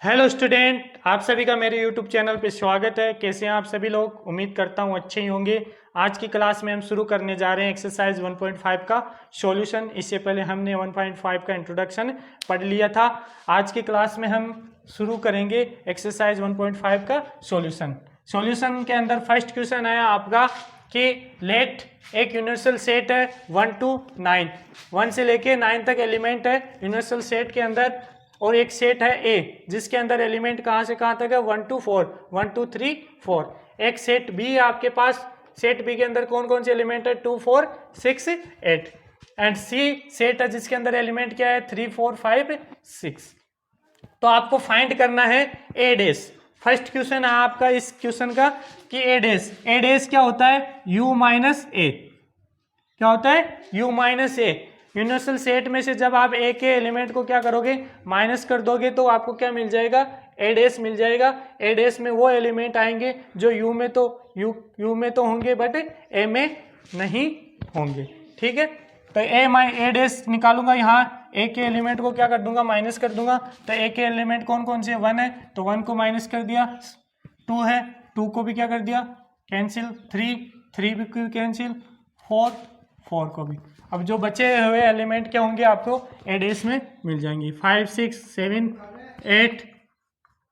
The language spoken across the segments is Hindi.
हेलो स्टूडेंट, आप सभी का मेरे यूट्यूब चैनल पे स्वागत है। कैसे हैं आप सभी लोग? उम्मीद करता हूं अच्छे ही होंगे। आज की क्लास में हम शुरू करने जा रहे हैं एक्सरसाइज 1.5 का सॉल्यूशन। इससे पहले हमने 1.5 का इंट्रोडक्शन पढ़ लिया था। आज की क्लास में हम शुरू करेंगे एक्सरसाइज 1.5 का सॉल्यूशन। सॉल्यूशन के अंदर फर्स्ट क्वेश्चन है आपका कि लेट एक यूनिवर्सल सेट है 1 to 9, 1 से लेके 9 तक एलिमेंट है यूनिवर्सल सेट के अंदर, और एक सेट है ए जिसके अंदर एलिमेंट कहाँ से कहाँ तक है 1 to 4, 1 2 3 4। एक सेट बी है आपके पास। सेट बी के अंदर कौन कौन से एलिमेंट है 2 4 6 8। एंड सी सेट है जिसके अंदर एलिमेंट क्या है 3 4 5 6। तो आपको फाइंड करना है ए डेस। फर्स्ट क्वेश्चन है आपका इस क्वेश्चन का कि ए डेस क्या होता है यू माइनस ए। क्या होता है you minus A. Universal set में से जब आप ए के एलिमेंट को क्या करोगे माइनस कर दोगे तो आपको क्या मिल जाएगा ए डेस मिल जाएगा। ए डेस में वो एलिमेंट आएंगे जो यू में तो होंगे बट ए में नहीं होंगे। ठीक है, तो ए डेस निकालूंगा। यहाँ ए के एलिमेंट को क्या कर दूंगा माइनस कर दूंगा। तो ए के एलिमेंट कौन कौन से 1 है तो 1 को माइनस कर दिया। 2 है 2 को भी क्या कर दिया कैंसिल। 3 भी कैंसिल। 4 को भी। अब जो बचे हुए एलिमेंट क्या होंगे आपको ए डेस में मिल जाएंगे 5 6 7 8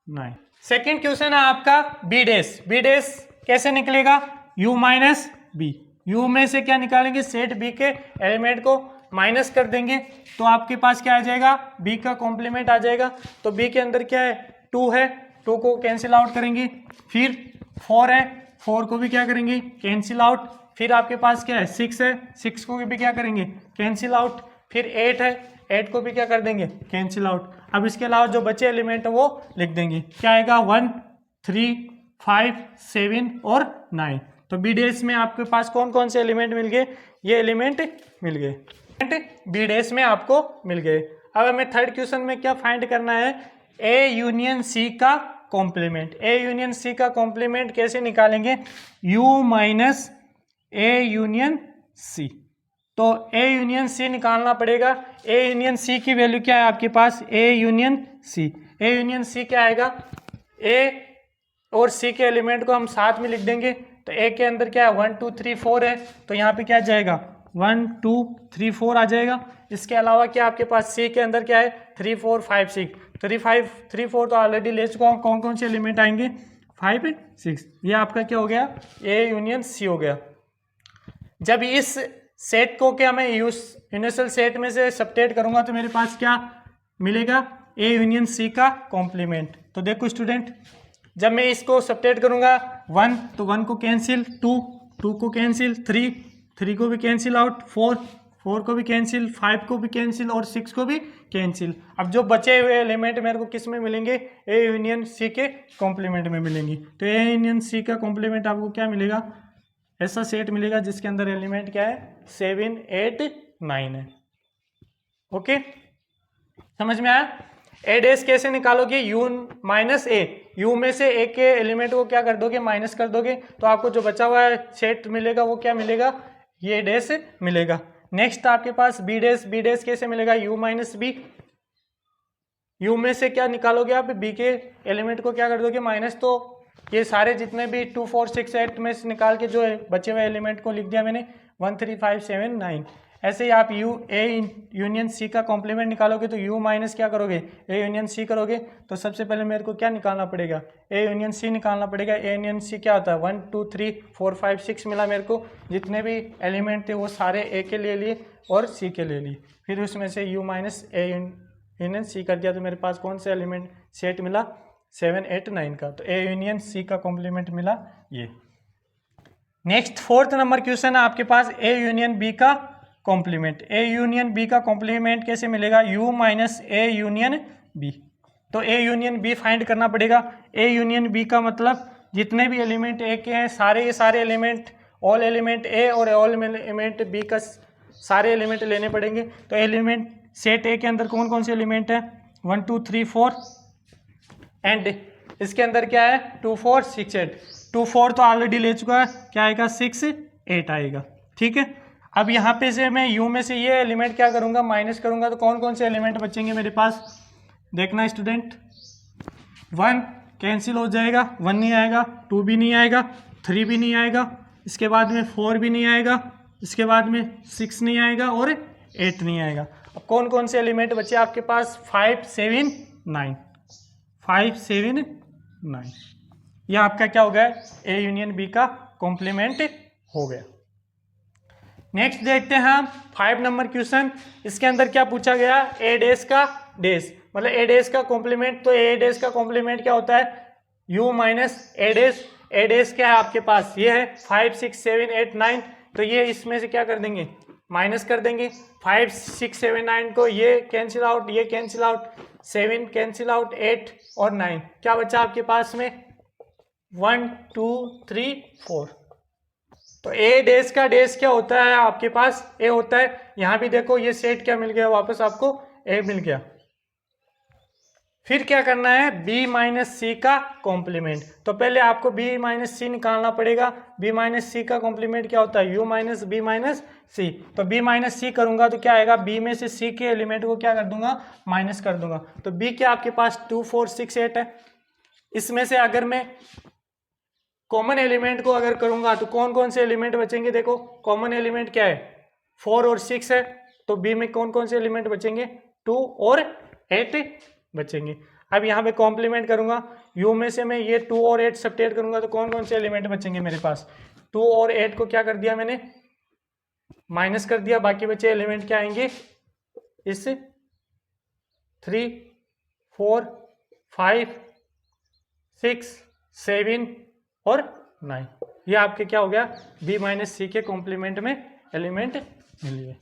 9। सेकेंड क्वेश्चन है आपका बी डेस। बी डेस कैसे निकलेगा यू माइनस बी। यू में से क्या निकालेंगे सेट बी के एलिमेंट को माइनस कर देंगे तो आपके पास क्या आ जाएगा बी का कॉम्प्लीमेंट आ जाएगा। तो बी के अंदर क्या है 2 है, 2 को कैंसिल आउट करेंगे। फिर 4 है, 4 को भी क्या करेंगे कैंसिल आउट। फिर आपके पास क्या है 6 है, 6 को भी क्या करेंगे कैंसिल आउट। फिर 8 है, 8 को भी क्या कर देंगे कैंसिल आउट। अब इसके अलावा जो बचे एलिमेंट है वो लिख देंगे। क्या आएगा 1 3 5 7 और 9। तो बी डेस में आपके पास कौन कौन से एलिमेंट मिल गए ये एलिमेंट मिल गए बी डेस में आपको मिल गए। अब हमें थर्ड क्वेश्चन में क्या फाइंड करना है ए यूनियन सी का कॉम्प्लीमेंट। ए यूनियन सी का कॉम्प्लीमेंट कैसे निकालेंगे U minus A union C. तो ए यूनियन सी निकालना पड़ेगा। ए यूनियन सी की वैल्यू क्या है आपके पास A union C. A union सी क्या आएगा ए और सी के एलिमेंट को हम साथ में लिख देंगे। तो ए के अंदर क्या है 1 2 3 4 है तो यहाँ पे क्या जाएगा 1 2 3 4 आ जाएगा। इसके अलावा क्या आपके पास सी के अंदर क्या है 3 4 5 6। 3 4 तो ऑलरेडी ले चुका हूँ। कौन कौन से एलिमेंट आएंगे 5 6। ये आपका क्या हो गया ए यूनियन सी हो गया। जब इस सेट को क्या मैं यूनिवर्सल सेट में से सबट्रैक्ट करूंगा तो मेरे पास क्या मिलेगा ए यूनियन सी का कॉम्प्लीमेंट। तो देखो स्टूडेंट, जब मैं इसको सबट्रैक्ट करूंगा 1 तो 1 को कैंसिल, 2 को कैंसिल, 3 को भी कैंसिल आउट, 4 को भी कैंसिल, 5 को भी कैंसिल और 6 को भी कैंसिल। अब जो बचे हुए एलिमेंट मेरे को किस में मिलेंगे ए यूनियन सी के कॉम्प्लीमेंट में मिलेंगे। तो ए यूनियन सी का कॉम्प्लीमेंट आपको क्या मिलेगा ऐसा सेट मिलेगा जिसके अंदर एलिमेंट क्या है 7 8 9 है। ओके, समझ में आया। ए डेस कैसे निकालोगे यू माइनस ए। यू में से ए के एलिमेंट को क्या कर दोगे माइनस कर दोगे तो आपको जो बचा हुआ है सेट मिलेगा वो क्या मिलेगा ये डेस मिलेगा। नेक्स्ट आपके पास बी डेस। बी डेस कैसे मिलेगा यू माइनस बी। यू में से क्या निकालोगे आप बी के एलिमेंट को क्या कर दोगे माइनस। तो ये सारे जितने भी 2 4 6 8 में से निकाल के जो बचे हुए एलिमेंट को लिख दिया मैंने 1 3 5 7 9। ऐसे ही आप यू ए यूनियन सी का कॉम्प्लीमेंट निकालोगे तो यू माइनस क्या करोगे ए यूनियन सी करोगे। तो सबसे पहले मेरे को क्या निकालना पड़ेगा ए यूनियन सी निकालना पड़ेगा। ए यूनियन सी क्या होता है 1 2 3 4 5 6 मिला मेरे को। जितने भी एलिमेंट थे वो सारे ए के ले लिए और सी के ले लिए। फिर उसमें से U minus A union C कर दिया तो मेरे पास कौन सा एलिमेंट सेट मिला 7 8 9 का। तो ए यूनियन सी का कॉम्प्लीमेंट मिला ये। नेक्स्ट फोर्थ नंबर क्वेश्चन है आपके पास ए यूनियन बी का कॉम्प्लीमेंट। ए यूनियन बी का कॉम्प्लीमेंट कैसे मिलेगा U minus A union B. तो ए यूनियन बी फाइंड करना पड़ेगा। ए यूनियन बी का मतलब जितने भी एलिमेंट ए के हैं सारे ये सारे एलिमेंट ऑल एलिमेंट ए और ऑल एलिमेंट बी का सारे एलिमेंट लेने पड़ेंगे। तो एलिमेंट सेट ए के अंदर कौन कौन से एलिमेंट है 1 2 3 4 एंड इसके अंदर क्या है 2 4 6 8। 2 4 तो ऑलरेडी ले चुका है क्या आएगा 6 8 आएगा। ठीक है, अब यहाँ पे से मैं यू में से ये एलिमेंट क्या करूँगा माइनस करूँगा तो कौन कौन से एलिमेंट बचेंगे मेरे पास देखना स्टूडेंट। 1 कैंसिल हो जाएगा, 1 नहीं आएगा, 2 भी नहीं आएगा, 3 भी नहीं आएगा, इसके बाद में 4 भी नहीं आएगा, इसके बाद में 6 नहीं आएगा और 8 नहीं आएगा। अब कौन कौन से एलिमेंट बचे आपके पास? 5 7 9, 5 7 9। यह आपका क्या हो गया? ए यूनियन बी का कॉम्प्लीमेंट हो गया। नेक्स्ट देखते हैं हम 5 नंबर क्वेश्चन। इसके अंदर क्या पूछा गया? ए डेस का डेस, मतलब ए डेस का कॉम्प्लीमेंट। तो ए डेस का कॉम्प्लीमेंट क्या होता है? यू माइनस ए डेस। ए डेस क्या है आपके पास? ये है 5 6 7 8 9। तो ये इसमें से क्या कर देंगे? माइनस कर देंगे। 5 6 7 9 को ये कैंसिल आउट, ये कैंसिल आउट, 7 कैंसिल आउट, 8 और 9। क्या बचा आपके पास में? 1 2 3 4। तो ए डेस का डेस क्या होता है आपके पास? ए होता है। यहां भी देखो ये सेट क्या मिल गया वापस आपको? ए मिल गया। फिर क्या करना है? बी माइनस सी का कॉम्प्लीमेंट। तो पहले आपको बी माइनस सी निकालना पड़ेगा। बी माइनस सी का कॉम्प्लीमेंट क्या होता है? यू माइनस बी माइनस सी। तो बी माइनस सी करूंगा तो क्या आएगा? बी में से सी के एलिमेंट को क्या कर दूंगा? माइनस कर दूंगा। तो बी क्या आपके पास? 2 4 6 8 है। इसमें से अगर मैं कॉमन एलिमेंट को अगर करूंगा तो कौन कौन से एलिमेंट बचेंगे? देखो कॉमन एलिमेंट क्या है? 4 और 6 है। तो बी में कौन कौन से एलिमेंट बचेंगे? 2 और 8 बचेंगे। अब यहाँ पे कॉम्प्लीमेंट करूंगा, यू में से मैं ये 2 और 8 सब्ट्रैक्ट करूंगा तो कौन कौन से एलिमेंट बचेंगे मेरे पास? 2 और 8 को क्या कर दिया मैंने? माइनस कर दिया। बाकी बचे एलिमेंट क्या आएंगे? इस 3 4 5 6 7 और 9। ये आपके क्या हो गया? बी माइनस सी के कॉम्प्लीमेंट में एलिमेंट मिल गए।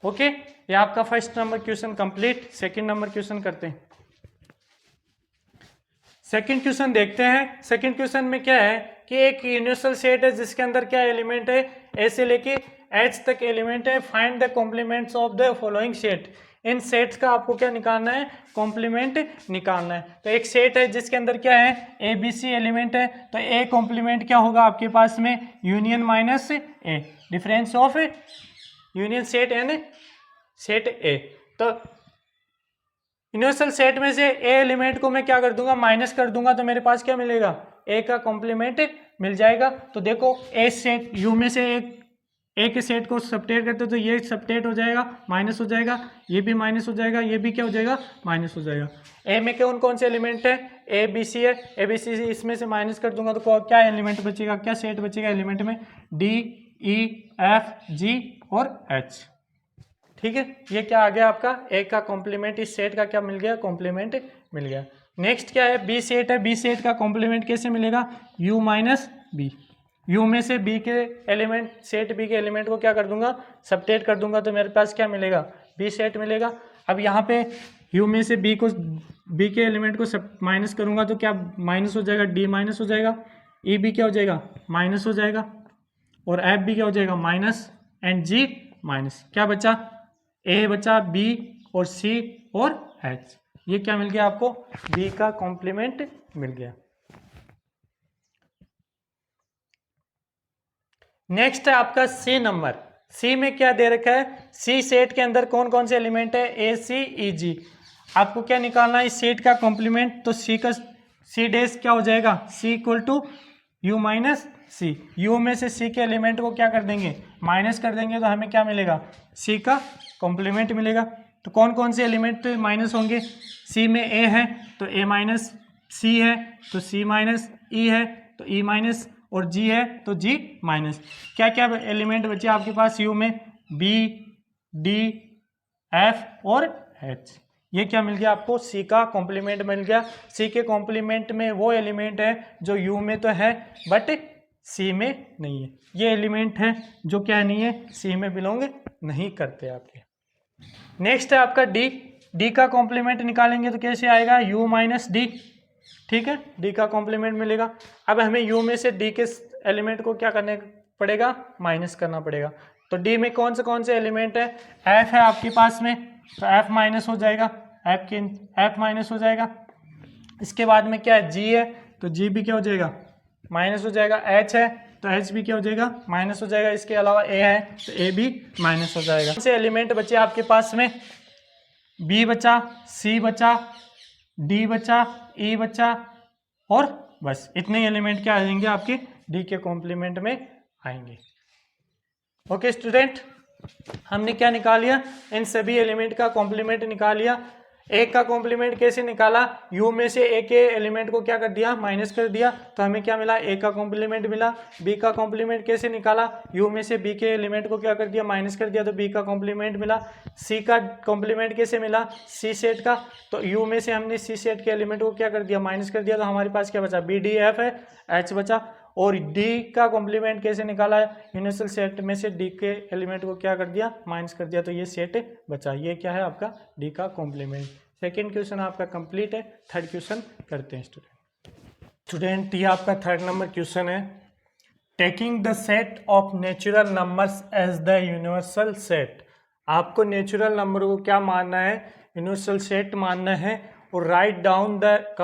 ओके, ये आपका first number question complete. Second number question करते हैं। सेकंड क्वेश्चन देखते हैं। सेकंड क्वेश्चन में क्या है कि एक यूनिवर्सल सेट है जिसके अंदर क्या एलिमेंट है? ए से लेके एच तक एलिमेंट है। Find the complements of the following set. इन सेट्स का आपको क्या निकालना है? कॉम्प्लीमेंट निकालना है। तो एक सेट है जिसके अंदर क्या है? ए बी सी एलिमेंट है। तो ए कॉम्प्लीमेंट क्या होगा आपके पास में? Union minus A, difference of union set and set ए। तो यूनिवर्सल सेट में से ए एलिमेंट को मैं क्या कर दूंगा? माइनस कर दूंगा। तो मेरे पास क्या मिलेगा? ए का कॉम्प्लीमेंट मिल जाएगा। तो देखो ए सेट, यू में से एक ए के सेट को सब्ट्रैक्ट करते तो ये सब्ट्रैक्ट हो जाएगा, माइनस हो जाएगा, ये भी माइनस हो जाएगा, ये भी क्या हो जाएगा? माइनस हो जाएगा। ए में कौन कौन से एलिमेंट है? ए बी सी है। ए बी सी इसमें से माइनस कर दूंगा तो क्या एलिमेंट बचेगा? क्या सेट बचेगा एलिमेंट में? डी ई एफ जी और एच। ठीक है, ये क्या आ गया आपका? ए का कॉम्प्लीमेंट। इस सेट का क्या मिल गया? कॉम्प्लीमेंट मिल गया। नेक्स्ट क्या है? बी सेट है। बी सेट का कॉम्प्लीमेंट कैसे मिलेगा? U minus B. यू में से बी के एलिमेंट, सेट बी के एलिमेंट को क्या कर दूंगा? सब्ट्रैक्ट कर दूंगा। तो मेरे पास क्या मिलेगा? बी सेट मिलेगा। अब यहाँ पे यू में से बी के एलिमेंट को सब माइनस करूंगा तो क्या माइनस हो जाएगा? डी माइनस हो जाएगा। ई भी क्या हो जाएगा? माइनस हो जाएगा। और एफ भी क्या हो जाएगा? माइनस। And G minus. क्या बचा? ए बचा, बी और सी और एच। ये क्या मिल गया आपको? बी का कॉम्प्लीमेंट मिल गया। नेक्स्ट है आपका सी नंबर। सी में क्या दे रखा है? सी सेट के अंदर कौन कौन से एलिमेंट है? ए सी ई जी। आपको क्या निकालना है इस सेट का कॉम्प्लीमेंट? तो सी का सी डेस क्या हो जाएगा? C equal to U minus C. U में से सी के एलिमेंट को क्या कर देंगे? माइनस कर देंगे। तो हमें क्या मिलेगा? सी का कॉम्प्लीमेंट मिलेगा। तो कौन कौन से एलिमेंट माइनस होंगे? सी में ए है तो ए माइनस, सी है तो सी माइनस, ई है तो ई माइनस और जी है तो जी माइनस। क्या क्या एलिमेंट बचे आपके पास यू में? बी डी एफ और एच। ये क्या मिल गया आपको? सी का कॉम्प्लीमेंट मिल गया। सी के कॉम्प्लीमेंट में वो एलिमेंट है जो यू में तो है बट सी में नहीं है। ये एलिमेंट है जो क्या नहीं है? सी में बिलोंग नहीं करते आपके। नेक्स्ट है आपका डी। डी का कॉम्प्लीमेंट निकालेंगे तो कैसे आएगा? You minus D. ठीक है, डी का कॉम्प्लीमेंट मिलेगा। अब हमें यू में से डी के एलिमेंट को क्या करने पड़ेगा? माइनस करना पड़ेगा। तो डी में कौन से एलिमेंट है? एफ है आपके पास में तो एफ माइनस हो जाएगा, एफ माइनस हो जाएगा। इसके बाद में क्या है? जी है तो जी भी क्या हो जाएगा? माइनस हो जाएगा। एच है तो एच भी क्या हो जाएगा? माइनस हो जाएगा। इसके अलावा ए है तो ए भी माइनस हो जाएगा। कौन से एलिमेंट बचे आपके पास में? बी बचा, सी बचा, डी बचा, ई बचा, और बस इतने एलिमेंट क्या आएंगे आपके डी के कॉम्प्लीमेंट में आएंगे। ओके स्टूडेंट, हमने क्या निकाल लिया, इन सभी एलिमेंट का कॉम्प्लीमेंट निकाल लिया। एक का कॉम्प्लीमेंट कैसे निकाला, यू में से ए के एलिमेंट को क्या कर दिया, माइनस कर दिया, तो हमें क्या मिला, ए का कॉम्प्लीमेंट मिला। बी का कॉम्प्लीमेंट कैसे निकाला, यू में से बी के एलिमेंट को क्या कर दिया, माइनस कर दिया, तो बी का कॉम्प्लीमेंट मिला। सी का कॉम्प्लीमेंट कैसे मिला, सी सेट का, तो यू में से हमने सी सेट के एलिमेंट को क्या कर दिया, माइनस कर दिया, तो हमारे पास क्या बचा, बी डी एफ है, एच बचा। और डी का कॉम्प्लीमेंट कैसे निकाला है, यूनिवर्सल सेट में से डी के एलिमेंट को क्या कर दिया, माइनस कर दिया, तो ये सेट बचा। ये क्या है आपका डी का कॉम्प्लीमेंट। सेकंड क्वेश्चन आपका कंप्लीट है। थर्ड क्वेश्चन करते हैं स्टूडेंट ये आपका थर्ड नंबर क्वेश्चन है। Taking the set of natural numbers as the universal set. आपको नेचुरल नंबर को क्या मानना है, यूनिवर्सल सेट मानना है, और write down the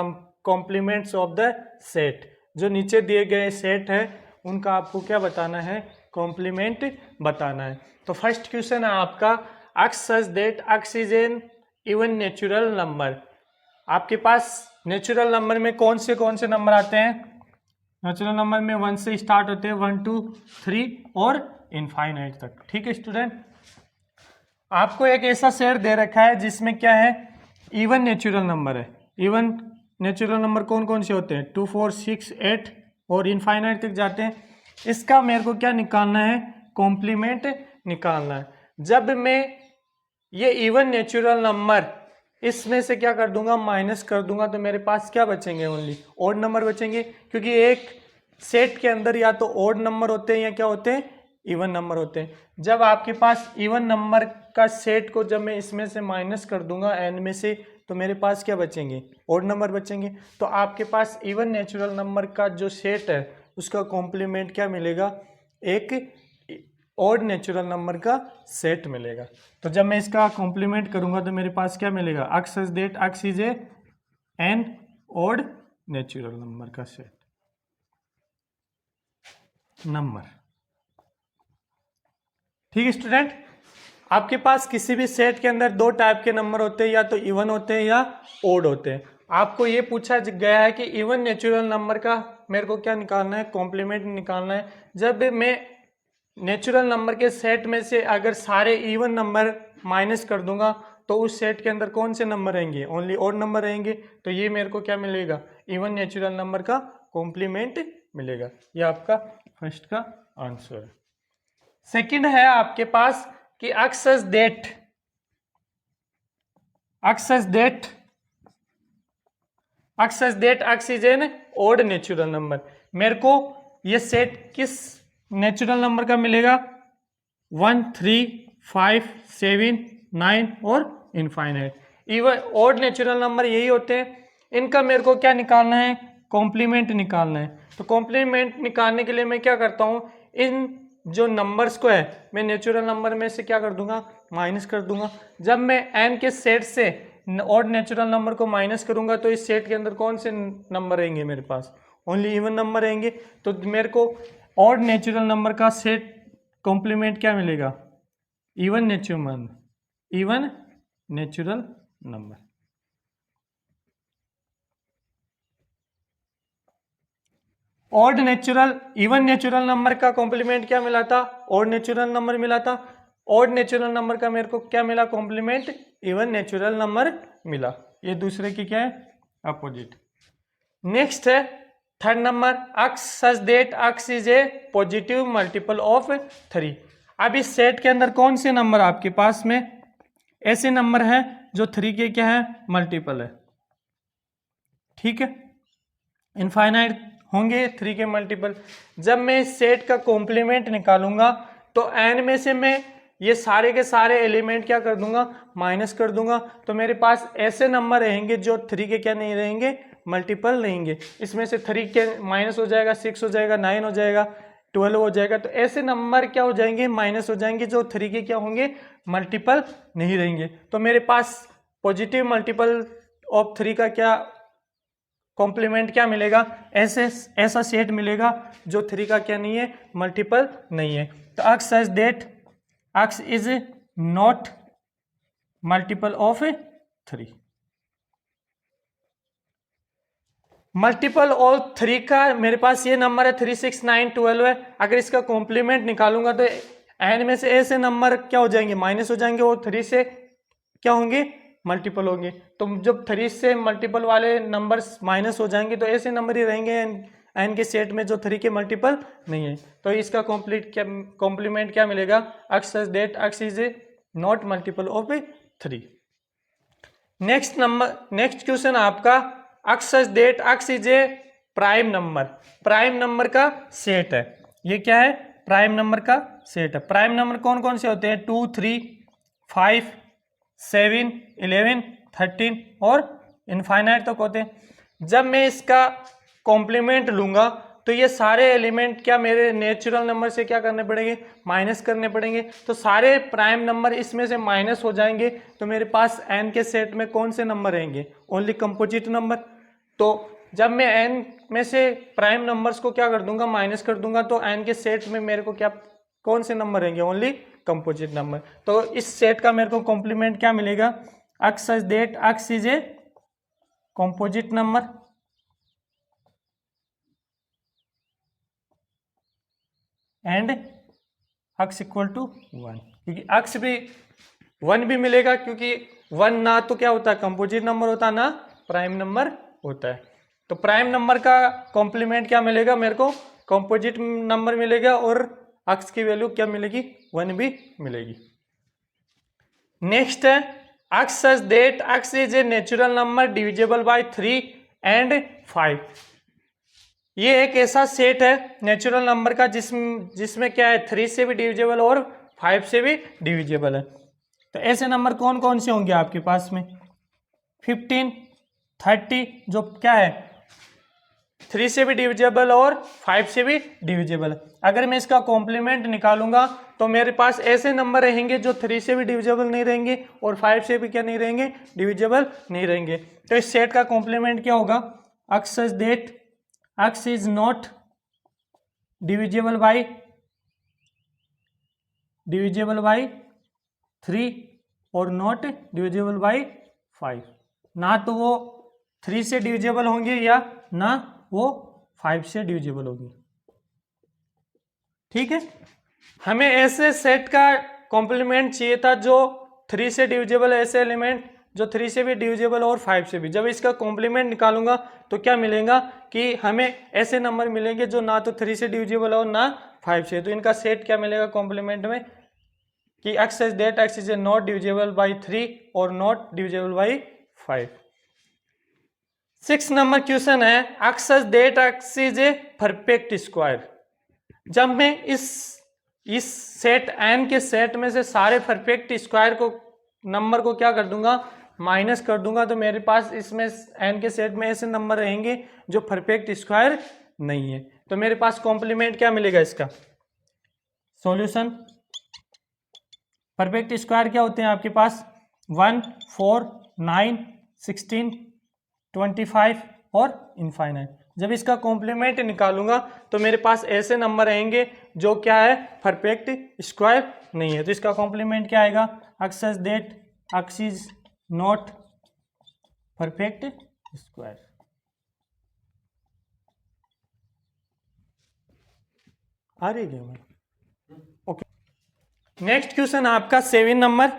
complements of the set. जो नीचे दिए गए सेट है उनका आपको क्या बताना है, कॉम्प्लीमेंट बताना है। तो फर्स्ट क्वेश्चन है आपका, x such that x is an even natural number. आपके पास नेचुरल नंबर में कौन से नंबर आते हैं, नेचुरल नंबर में 1 से स्टार्ट होते हैं, 1 2 3 और इनफाइनाइट तक। ठीक है स्टूडेंट, आपको एक ऐसा सेट दे रखा है जिसमें क्या है, इवन नेचुरल नंबर है। इवन नेचुरल नंबर कौन कौन से होते हैं, 2 4 6 8 और इनफाइनाइट तक जाते हैं। इसका मेरे को क्या निकालना है, कॉम्प्लीमेंट निकालना है। जब मैं ये इवन नेचुरल नंबर इसमें से क्या कर दूंगा, माइनस कर दूंगा, तो मेरे पास क्या बचेंगे, ओनली ऑड नंबर बचेंगे, क्योंकि एक सेट के अंदर या तो ऑड नंबर होते हैं या क्या होते हैं, इवन नंबर होते हैं। जब आपके पास इवन नंबर का सेट को जब मैं इसमें से माइनस कर दूंगा एन में से, तो मेरे पास क्या बचेंगे, ऑड नंबर बचेंगे। तो आपके पास इवन नेचुरल नंबर का जो सेट है उसका कॉम्प्लीमेंट क्या मिलेगा, एक ऑड नेचुरल नंबर का सेट मिलेगा। तो जब मैं इसका कॉम्प्लीमेंट करूंगा तो मेरे पास क्या मिलेगा, x such that x is an odd natural number का सेट नंबर। ठीक है स्टूडेंट, आपके पास किसी भी सेट के अंदर दो टाइप के नंबर होते हैं, या तो इवन होते हैं या ओड होते हैं। आपको ये पूछा गया है कि इवन नेचुरल नंबर का मेरे को क्या निकालना है, कॉम्प्लीमेंट निकालना है। जब मैं नेचुरल नंबर के सेट में से अगर सारे इवन नंबर माइनस कर दूंगा तो उस सेट के अंदर कौन से नंबर रहेंगे, ओनली ओड नंबर रहेंगे। तो ये मेरे को क्या मिलेगा, इवन नेचुरल नंबर का कॉम्प्लीमेंट मिलेगा। ये आपका फर्स्ट का आंसर है। सेकंड है आपके पास कि x such that x is an odd natural number. मेरे को ये सेट किस नेचुरल नंबर का मिलेगा, 1 3 5 7 9 और infinite. Even odd natural number यही होते हैं। इनका मेरे को क्या निकालना है, कॉम्प्लीमेंट निकालना है। तो कॉम्प्लीमेंट निकालने के लिए मैं क्या करता हूं, इन जो नंबर्स को है मैं नेचुरल नंबर में से क्या कर दूंगा, माइनस कर दूंगा। जब मैं n के सेट से ऑड नेचुरल नंबर को माइनस करूंगा तो इस सेट के अंदर कौन से नंबर रहेंगे, मेरे पास ओनली इवन नंबर रहेंगे। तो मेरे को ऑड नेचुरल नंबर का सेट कॉम्प्लीमेंट क्या मिलेगा, even natural number. Odd natural even natural number का कॉम्प्लीमेंट क्या मिला था, ऑड नेचुरल नंबर मिला था। ऑड नेचुरल नंबर का मेरे को क्या मिला, कॉम्प्लीमेंट इवन नेचुरल नंबर मिला। ये दूसरे की क्या है, अपोजिट। नेक्स्ट है third number, x such that x is A positive multiple of 3। अब इस सेट के अंदर कौन से नंबर आपके पास में ऐसे नंबर हैं जो 3 के क्या है, मल्टीपल है। ठीक है, इनफाइनाइट होंगे 3 के मल्टीपल। जब मैं इस सेट का कॉम्प्लीमेंट निकालूंगा तो n में से मैं ये सारे के सारे एलिमेंट क्या कर दूंगा, माइनस कर दूंगा। तो मेरे पास ऐसे नंबर रहेंगे जो 3 के क्या नहीं रहेंगे, मल्टीपल रहेंगे। इसमें से 3 के माइनस हो जाएगा, 6 हो जाएगा, 9 हो जाएगा, 12 हो जाएगा। तो ऐसे नंबर क्या हो जाएंगे, माइनस हो जाएंगे, जो 3 के क्या होंगे, मल्टीपल नहीं रहेंगे। तो मेरे पास पॉजिटिव मल्टीपल ऑफ 3 का क्या कॉम्प्लीमेंट क्या मिलेगा, ऐसा सेट मिलेगा जो 3 का क्या नहीं है, मल्टीपल नहीं है। तो x such that x is not multiple of 3। Multiple और 3 का मेरे पास ये नंबर है 3, 6, 9, 12 है। अगर इसका कॉम्प्लीमेंट निकालूंगा तो n में से ऐसे नंबर क्या हो जाएंगे, माइनस हो जाएंगे, और 3 से क्या होंगे, मल्टीपल होंगे। तो जब 3 से मल्टीपल वाले नंबर्स माइनस हो जाएंगे तो ऐसे नंबर ही रहेंगे n के सेट में जो 3 के मल्टीपल नहीं है। तो इसका कॉम्प्लीमेंट क्या मिलेगा, x such that x is a not multiple of 3। Next question आपका x such that x is A prime number. Prime number का सेट है, ये क्या है, प्राइम नंबर का सेट है। प्राइम नंबर कौन कौन से होते हैं, 2, 3, 5, 7, 11, 13 और इनफाइनाइट तक होते हैं। जब मैं इसका कॉम्प्लीमेंट लूंगा तो ये सारे एलिमेंट क्या मेरे नेचुरल नंबर से क्या करने पड़ेंगे, माइनस करने पड़ेंगे। तो सारे प्राइम नंबर इसमें से माइनस हो जाएंगे। तो मेरे पास n के सेट में कौन से नंबर रहेंगे, ओनली कंपोजिट नंबर। तो जब मैं n में से प्राइम नंबर्स को क्या कर दूंगा, माइनस कर दूंगा, तो n के सेट में मेरे को क्या कौन से नंबर रहेंगे, ओनली कंपोजिट नंबर। तो इस सेट का मेरे को कॉम्प्लीमेंट क्या मिलेगा, x such that x is a composite number and x equal to 1, क्योंकि x भी 1 भी मिलेगा, क्योंकि 1 ना तो क्या होता है कंपोजिट नंबर होता है, ना प्राइम नंबर होता है। तो प्राइम नंबर का कॉम्प्लीमेंट क्या मिलेगा, मेरे को कंपोजिट नंबर मिलेगा और x की वैल्यू क्या मिलेगी, 1 भी मिलेगी। नेक्स्ट है x such that x is a natural number divisible by 3 and 5। ये एक ऐसा सेट है नेचुरल नंबर का जिसमें क्या है, 3 से भी डिविजिबल और 5 से भी डिविजिबल है। तो ऐसे नंबर कौन कौन से होंगे आपके पास में, 15, 30 जो क्या है 3 से भी डिविजिबल और 5 से भी डिविजिबल है। अगर मैं इसका कॉम्प्लीमेंट निकालूंगा तो मेरे पास ऐसे नंबर रहेंगे जो 3 से भी डिविजिबल नहीं रहेंगे और 5 से भी क्या नहीं रहेंगे, डिविजिबल नहीं रहेंगे। तो इस सेट का कॉम्प्लीमेंट क्या होगा, x such that x is not divisible by 3 और नॉट डिविजिबल बाई 5। ना तो वो 3 से डिविजिबल होंगे या ना वो 5 से डिविजिबल होंगे। ठीक है, हमें ऐसे सेट का कॉम्प्लीमेंट चाहिए था जो 3 से डिविजिबल, ऐसे एलिमेंट जो 3 से भी डिविजिबल और 5 से भी। जब इसका कॉम्प्लीमेंट निकालूंगा तो क्या मिलेगा कि हमें ऐसे नंबर मिलेंगे जो ना तो 3 से डिविजिबल और ना 5 से। तो इनका सेट क्या मिलेगा कॉम्प्लीमेंट में कि x such that x is not divisible by 3 और not divisible by 5। 6 number question है x such that x is a perfect square. जब मैं इस सेट n के सेट में से सारे परफेक्ट स्क्वायर को नंबर को क्या कर दूंगा, माइनस कर दूंगा, तो मेरे पास इसमें n के सेट में ऐसे नंबर रहेंगे जो परफेक्ट स्क्वायर नहीं है। तो मेरे पास कॉम्प्लीमेंट क्या मिलेगा इसका, सॉल्यूशन। परफेक्ट स्क्वायर क्या होते हैं आपके पास, 1, 4, 9, 16, 25 और इनफाइनाइट। जब इसका कॉम्प्लीमेंट निकालूंगा तो मेरे पास ऐसे नंबर रहेंगे जो क्या है, परफेक्ट स्क्वायर नहीं है। तो इसका कॉम्प्लीमेंट क्या आएगा, x such that x is not perfect square. आ रही है ओके। नेक्स्ट क्वेश्चन आपका 7 नंबर।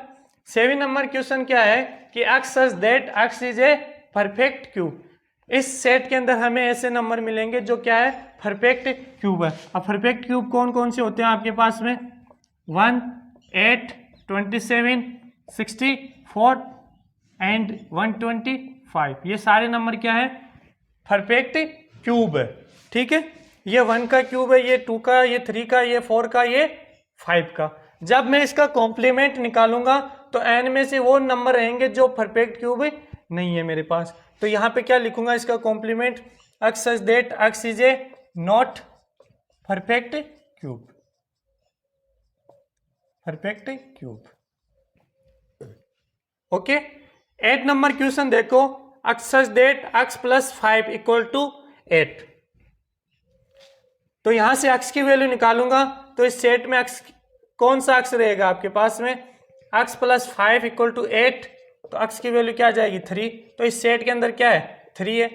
7 नंबर क्वेश्चन क्या है कि x such that x is a perfect cube. इस सेट के अंदर हमें ऐसे नंबर मिलेंगे जो क्या है, परफेक्ट क्यूब है। अब परफेक्ट क्यूब कौन कौन से होते हैं आपके पास में, 1, 8, 27, 64 एंड 125। ये सारे नंबर क्या है, परफेक्ट क्यूब है। ठीक है, ये 1 का क्यूब है, ये 2 का, ये 3 का, ये 4 का, ये 5 का। जब मैं इसका कॉम्प्लीमेंट निकालूंगा तो n में से वो नंबर रहेंगे जो परफेक्ट क्यूब नहीं है मेरे पास। तो यहाँ पे क्या लिखूंगा इसका complement, x such that x is a not perfect cube. Perfect cube okay. 8 number question देखो, x such that x plus 5 equal to 8। तो यहां से x की वैल्यू निकालूंगा तो इस सेट में x कौन सा x रहेगा आपके पास में, x प्लस 5 इक्वल टू 8। तो x की वैल्यू क्या आ जाएगी, 3। तो इस सेट के अंदर क्या है, 3 है।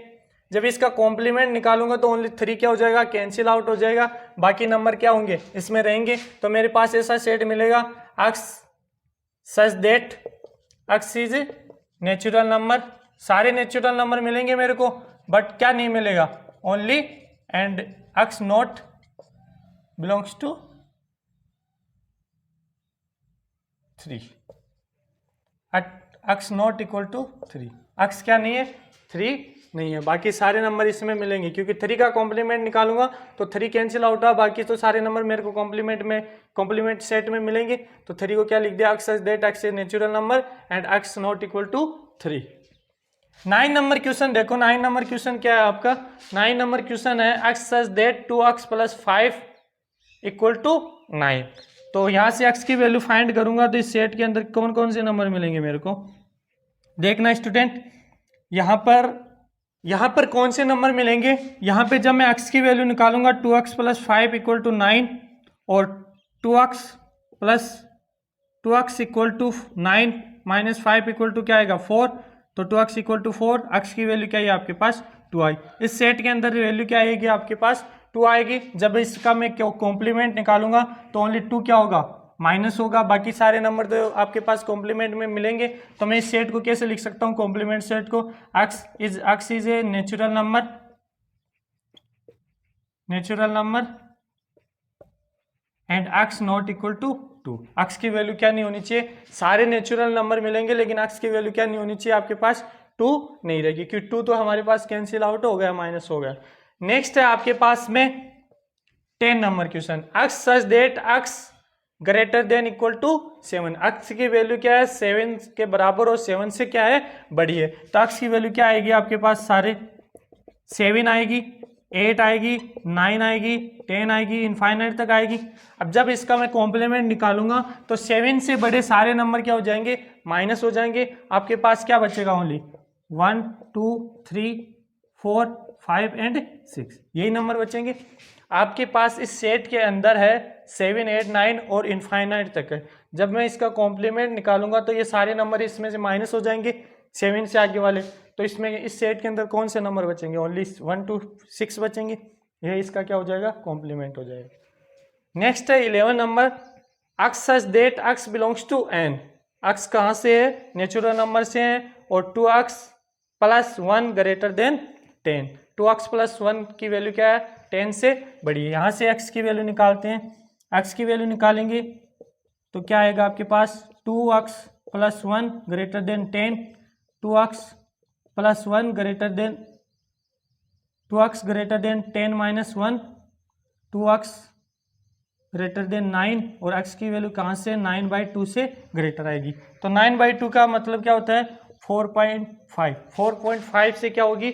जब इसका कॉम्प्लीमेंट निकालूंगा तो ओनली 3 क्या हो जाएगा, कैंसिल आउट हो जाएगा, बाकी नंबर क्या होंगे इसमें रहेंगे। तो मेरे पास ऐसा सेट मिलेगा x such that x is natural number, सारे नेचुरल नंबर मिलेंगे मेरे को, बट क्या नहीं मिलेगा, only and x not belongs to 3, x not equal to 3, x क्या नहीं है, 3 नहीं है, बाकी सारे नंबर इसमें मिलेंगे क्योंकि 3 का कॉम्प्लीमेंट निकालूंगा तो 3 कैंसिल आउट हुआ, बाकी तो सारे नंबर मेरे को कॉम्प्लीमेंट सेट में मिलेंगे। तो 3 को क्या लिख दिया, x such that x is natural number and x not equal to 3। 9 number question देखो, 9 नंबर क्वेश्चन क्या है आपका, 9 नंबर क्वेश्चन है x such that 2x plus 5 equal to 9। तो यहाँ से x की वैल्यू फाइंड करूंगा तो इस सेट के अंदर कौन कौन से नंबर मिलेंगे मेरे को, देखना स्टूडेंट। यहाँ पर कौन से नंबर मिलेंगे, यहाँ पे जब मैं x की वैल्यू निकालूंगा 2x प्लस 5 इक्वल टू 9 और 2x equal to 9 minus 5 equal to क्या आएगा 4, तो 2x इक्वल टू 4, x की वैल्यू क्या है आपके पास 2 आई। इस सेट के अंदर वैल्यू क्या आएगी आपके पास 2 आएगी। जब इसका मैं कॉम्प्लीमेंट निकालूंगा तो ओनली 2 क्या होगा, माइनस होगा, बाकी सारे नंबर तो आपके पास कॉम्प्लीमेंट में मिलेंगे। तो मैं इस सेट को कैसे लिख सकता हूँ, कॉम्प्लीमेंट सेट को, x is a natural number and x not equal to 2। x की वैल्यू क्या नहीं होनी चाहिए, सारे नेचुरल नंबर मिलेंगे लेकिन x की वैल्यू क्या नहीं होनी चाहिए आपके पास 2 नहीं रहेगी, क्योंकि 2 तो हमारे पास कैंसिल आउट हो गया, माइनस हो गया। नेक्स्ट है आपके पास में 10 number question, x such that x greater than equal to 7, x की वैल्यू क्या है 7 के बराबर और 7 से क्या है बड़ी है। तो x की वैल्यू क्या आएगी आपके पास, सारे 7 आएगी, 8 आएगी, 9 आएगी, 10 आएगी, इनफाइनाइट तक आएगी। अब जब इसका मैं कॉम्प्लीमेंट निकालूंगा तो 7 से बड़े सारे नंबर क्या हो जाएंगे, माइनस हो जाएंगे, आपके पास क्या बचेगा ओनली 1 2 3 4 5 एंड 6, यही नंबर बचेंगे आपके पास। इस सेट के अंदर है 7 8 9 और इनफाइनाइट तक है। जब मैं इसका कॉम्प्लीमेंट निकालूंगा तो ये सारे नंबर इसमें से माइनस हो जाएंगे, 7 से आगे वाले, तो इसमें इस सेट के अंदर कौन से नंबर बचेंगे, ओनली 1 to 6 बचेंगे, यह इसका क्या हो जाएगा, कॉम्प्लीमेंट हो जाएगा। नेक्स्ट है 11 number, x such that x belongs to n, x कहाँ से है, नेचुरल नंबर से है, और 2x plus 1 greater than 10, 2x plus 1 की वैल्यू क्या है 10 से बड़ी है। यहाँ से x की वैल्यू निकालते हैं, x की वैल्यू निकालेंगे तो क्या आएगा आपके पास 2x plus 1 greater than 10, 2x plus 1 greater than 2x greater than 10 minus 1, 2x greater than 9, और x की वैल्यू कहाँ से 9/2 से ग्रेटर आएगी। तो 9/2 का मतलब क्या होता है 4.5, 4.5 से क्या होगी,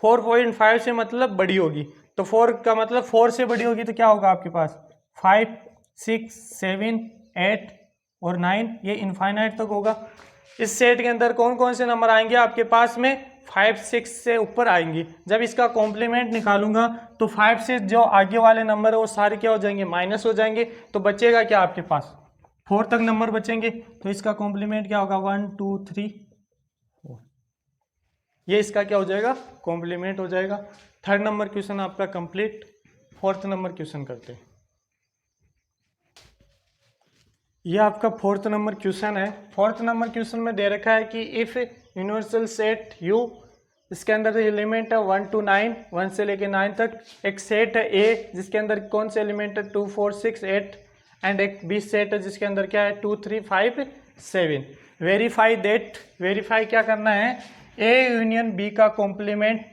4.5 से मतलब बड़ी होगी, तो 4 का मतलब 4 से बड़ी होगी तो क्या होगा आपके पास 5 6 7 8 और 9, ये इनफाइनाइट तक होगा। इस सेट के अंदर कौन कौन से नंबर आएंगे आपके पास में 5 6 से ऊपर आएंगी। जब इसका कॉम्प्लीमेंट निकालूंगा तो 5 से जो आगे वाले नंबर है वो सारे क्या हो जाएंगे, माइनस हो जाएंगे, तो बचेगा क्या आपके पास 4 तक नंबर बचेंगे। तो इसका कॉम्प्लीमेंट क्या होगा 1 2 3 4, ये इसका क्या हो जाएगा, कॉम्प्लीमेंट हो जाएगा। थर्ड नंबर क्वेश्चन आपका कंप्लीट। फोर्थ नंबर क्वेश्चन करते हैं। ये आपका फोर्थ नंबर क्वेश्चन है। फोर्थ नंबर क्वेश्चन में दे रखा है कि इफ यूनिवर्सल सेट यू, इसके अंदर एलिमेंट है 1 to 9, 1 से लेके 9 तक। एक सेट है ए जिसके अंदर कौन से एलिमेंट है 2 4 6 8, एंड एक बी सेट है जिसके अंदर क्या है 2 3 5 7। वेरीफाई दैट, वेरीफाई क्या करना है, ए यूनियन बी का कॉम्प्लीमेंट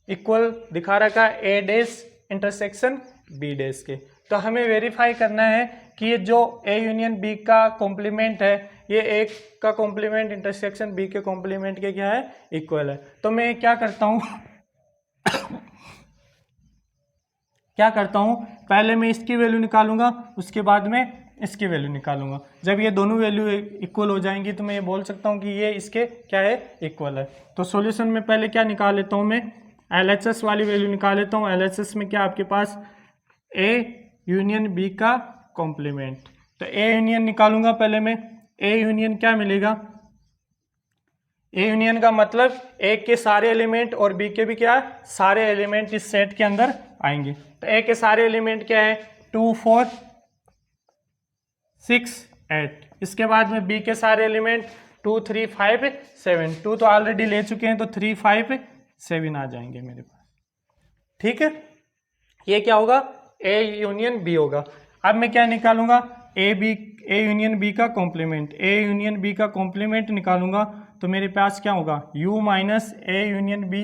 इक्वल दिखा रखा है ए डैश इंटरसेक्शन बी डैश के। तो हमें वेरीफाई करना है कि ये जो ए यूनियन बी का कॉम्प्लीमेंट है ये ए का कॉम्प्लीमेंट इंटरसेक्शन बी के कॉम्प्लीमेंट के क्या है, इक्वल है। तो मैं क्या करता हूँ क्या करता हूँ, पहले मैं इसकी वैल्यू निकालूंगा, उसके बाद में इसकी वैल्यू निकालूंगा। जब ये दोनों वैल्यू इक्वल हो जाएंगी तो मैं ये बोल सकता हूँ कि ये इसके क्या है, इक्वल है। तो सॉल्यूशन में पहले क्या निकाल लेता हूँ मैं, LHS वाली वैल्यू निकाल लेता हूँ। LHS में क्या आपके पास ए यूनियन बी का कॉम्प्लीमेंट, तो ए यूनियन निकालूंगा पहले मैं। ए यूनियन क्या मिलेगा, ए यूनियन का मतलब ए के सारे एलिमेंट और बी के भी क्या है, सारे एलिमेंट इस सेट के अंदर आएंगे। तो ए के सारे एलिमेंट क्या है, 2 4 6 8। इसके बाद में बी के सारे एलिमेंट 2 3 5 7। 2 तो ऑलरेडी ले चुके हैं तो 3 5 7 आ जाएंगे मेरे पास। ठीक है, ये क्या होगा, ए यूनियन बी होगा। अब मैं क्या निकालूंगा, ए यूनियन बी का कॉम्प्लीमेंट। ए यूनियन बी का कॉम्प्लीमेंट निकालूंगा तो मेरे पास क्या होगा, U minus A union B,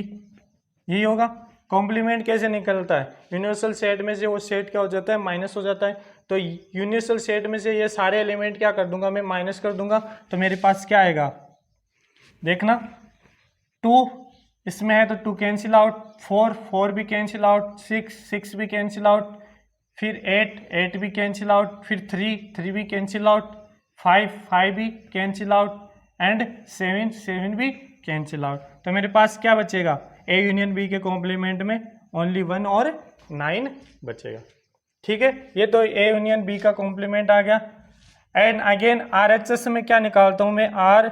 यही होगा। कॉम्प्लीमेंट कैसे निकलता है, यूनिवर्सल सेट में से वो सेट क्या हो जाता है, माइनस हो जाता है। तो यूनिवर्सल सेट में से ये सारे एलिमेंट क्या कर दूंगा, मैं माइनस कर दूंगा। तो मेरे पास क्या आएगा, देखना 2 इसमें है तो 2 कैंसिल आउट, 4 4 भी कैंसिल आउट, 6 6 भी कैंसिल आउट, फिर 8 8 भी कैंसिल आउट, फिर 3 3 भी कैंसिल आउट, 5 5 भी कैंसिल आउट एंड 7 7 भी कैंसिल आउट। तो मेरे पास क्या बचेगा, ए यूनियन बी के कॉम्प्लीमेंट में ओनली 1 और 9 बचेगा। ठीक है, ये तो ए यूनियन बी का कॉम्प्लीमेंट आ गया। And again R H S में क्या निकालता हूं मैं, आर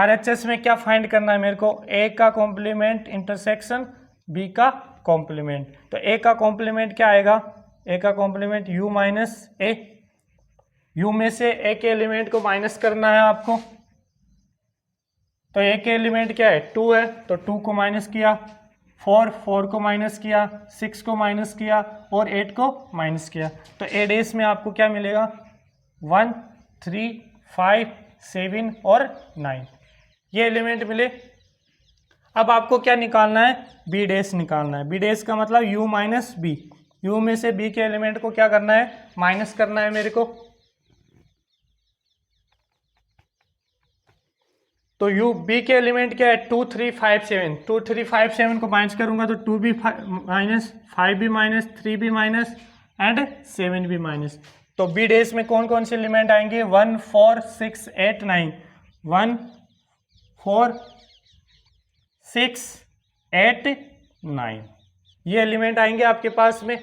एच एस में क्या फाइंड करना है मेरे को, ए का कॉम्प्लीमेंट इंटरसेक्शन बी का कॉम्प्लीमेंट। तो ए का कॉम्प्लीमेंट क्या आएगा, ए का compliment you minus A, you में से ए के एलिमेंट को माइनस करना है आपको। तो ए के एलिमेंट क्या है, 2 है तो 2 को माइनस किया, 4 को माइनस किया, 6 को माइनस किया और 8 को माइनस किया। तो ए डेस में आपको क्या मिलेगा, 1 3 5 7 और 9 ये एलिमेंट मिले। अब आपको क्या निकालना है, बी डेस निकालना है। बी डेस का मतलब यू माइनस बी, यू में से बी के एलिमेंट को क्या करना है, माइनस करना है मेरे को। तो यू बी के एलिमेंट क्या है, 2 3 5 7। 2 3 5 7 को माइनस करूंगा तो 2 भी माइनस, 5 भी माइनस, 3 भी माइनस एंड 7 भी माइनस। तो बी डेस में कौन कौन से एलिमेंट आएंगे, 1 4 6 8 9, 1 4 6 8 9 ये एलिमेंट आएंगे आपके पास में।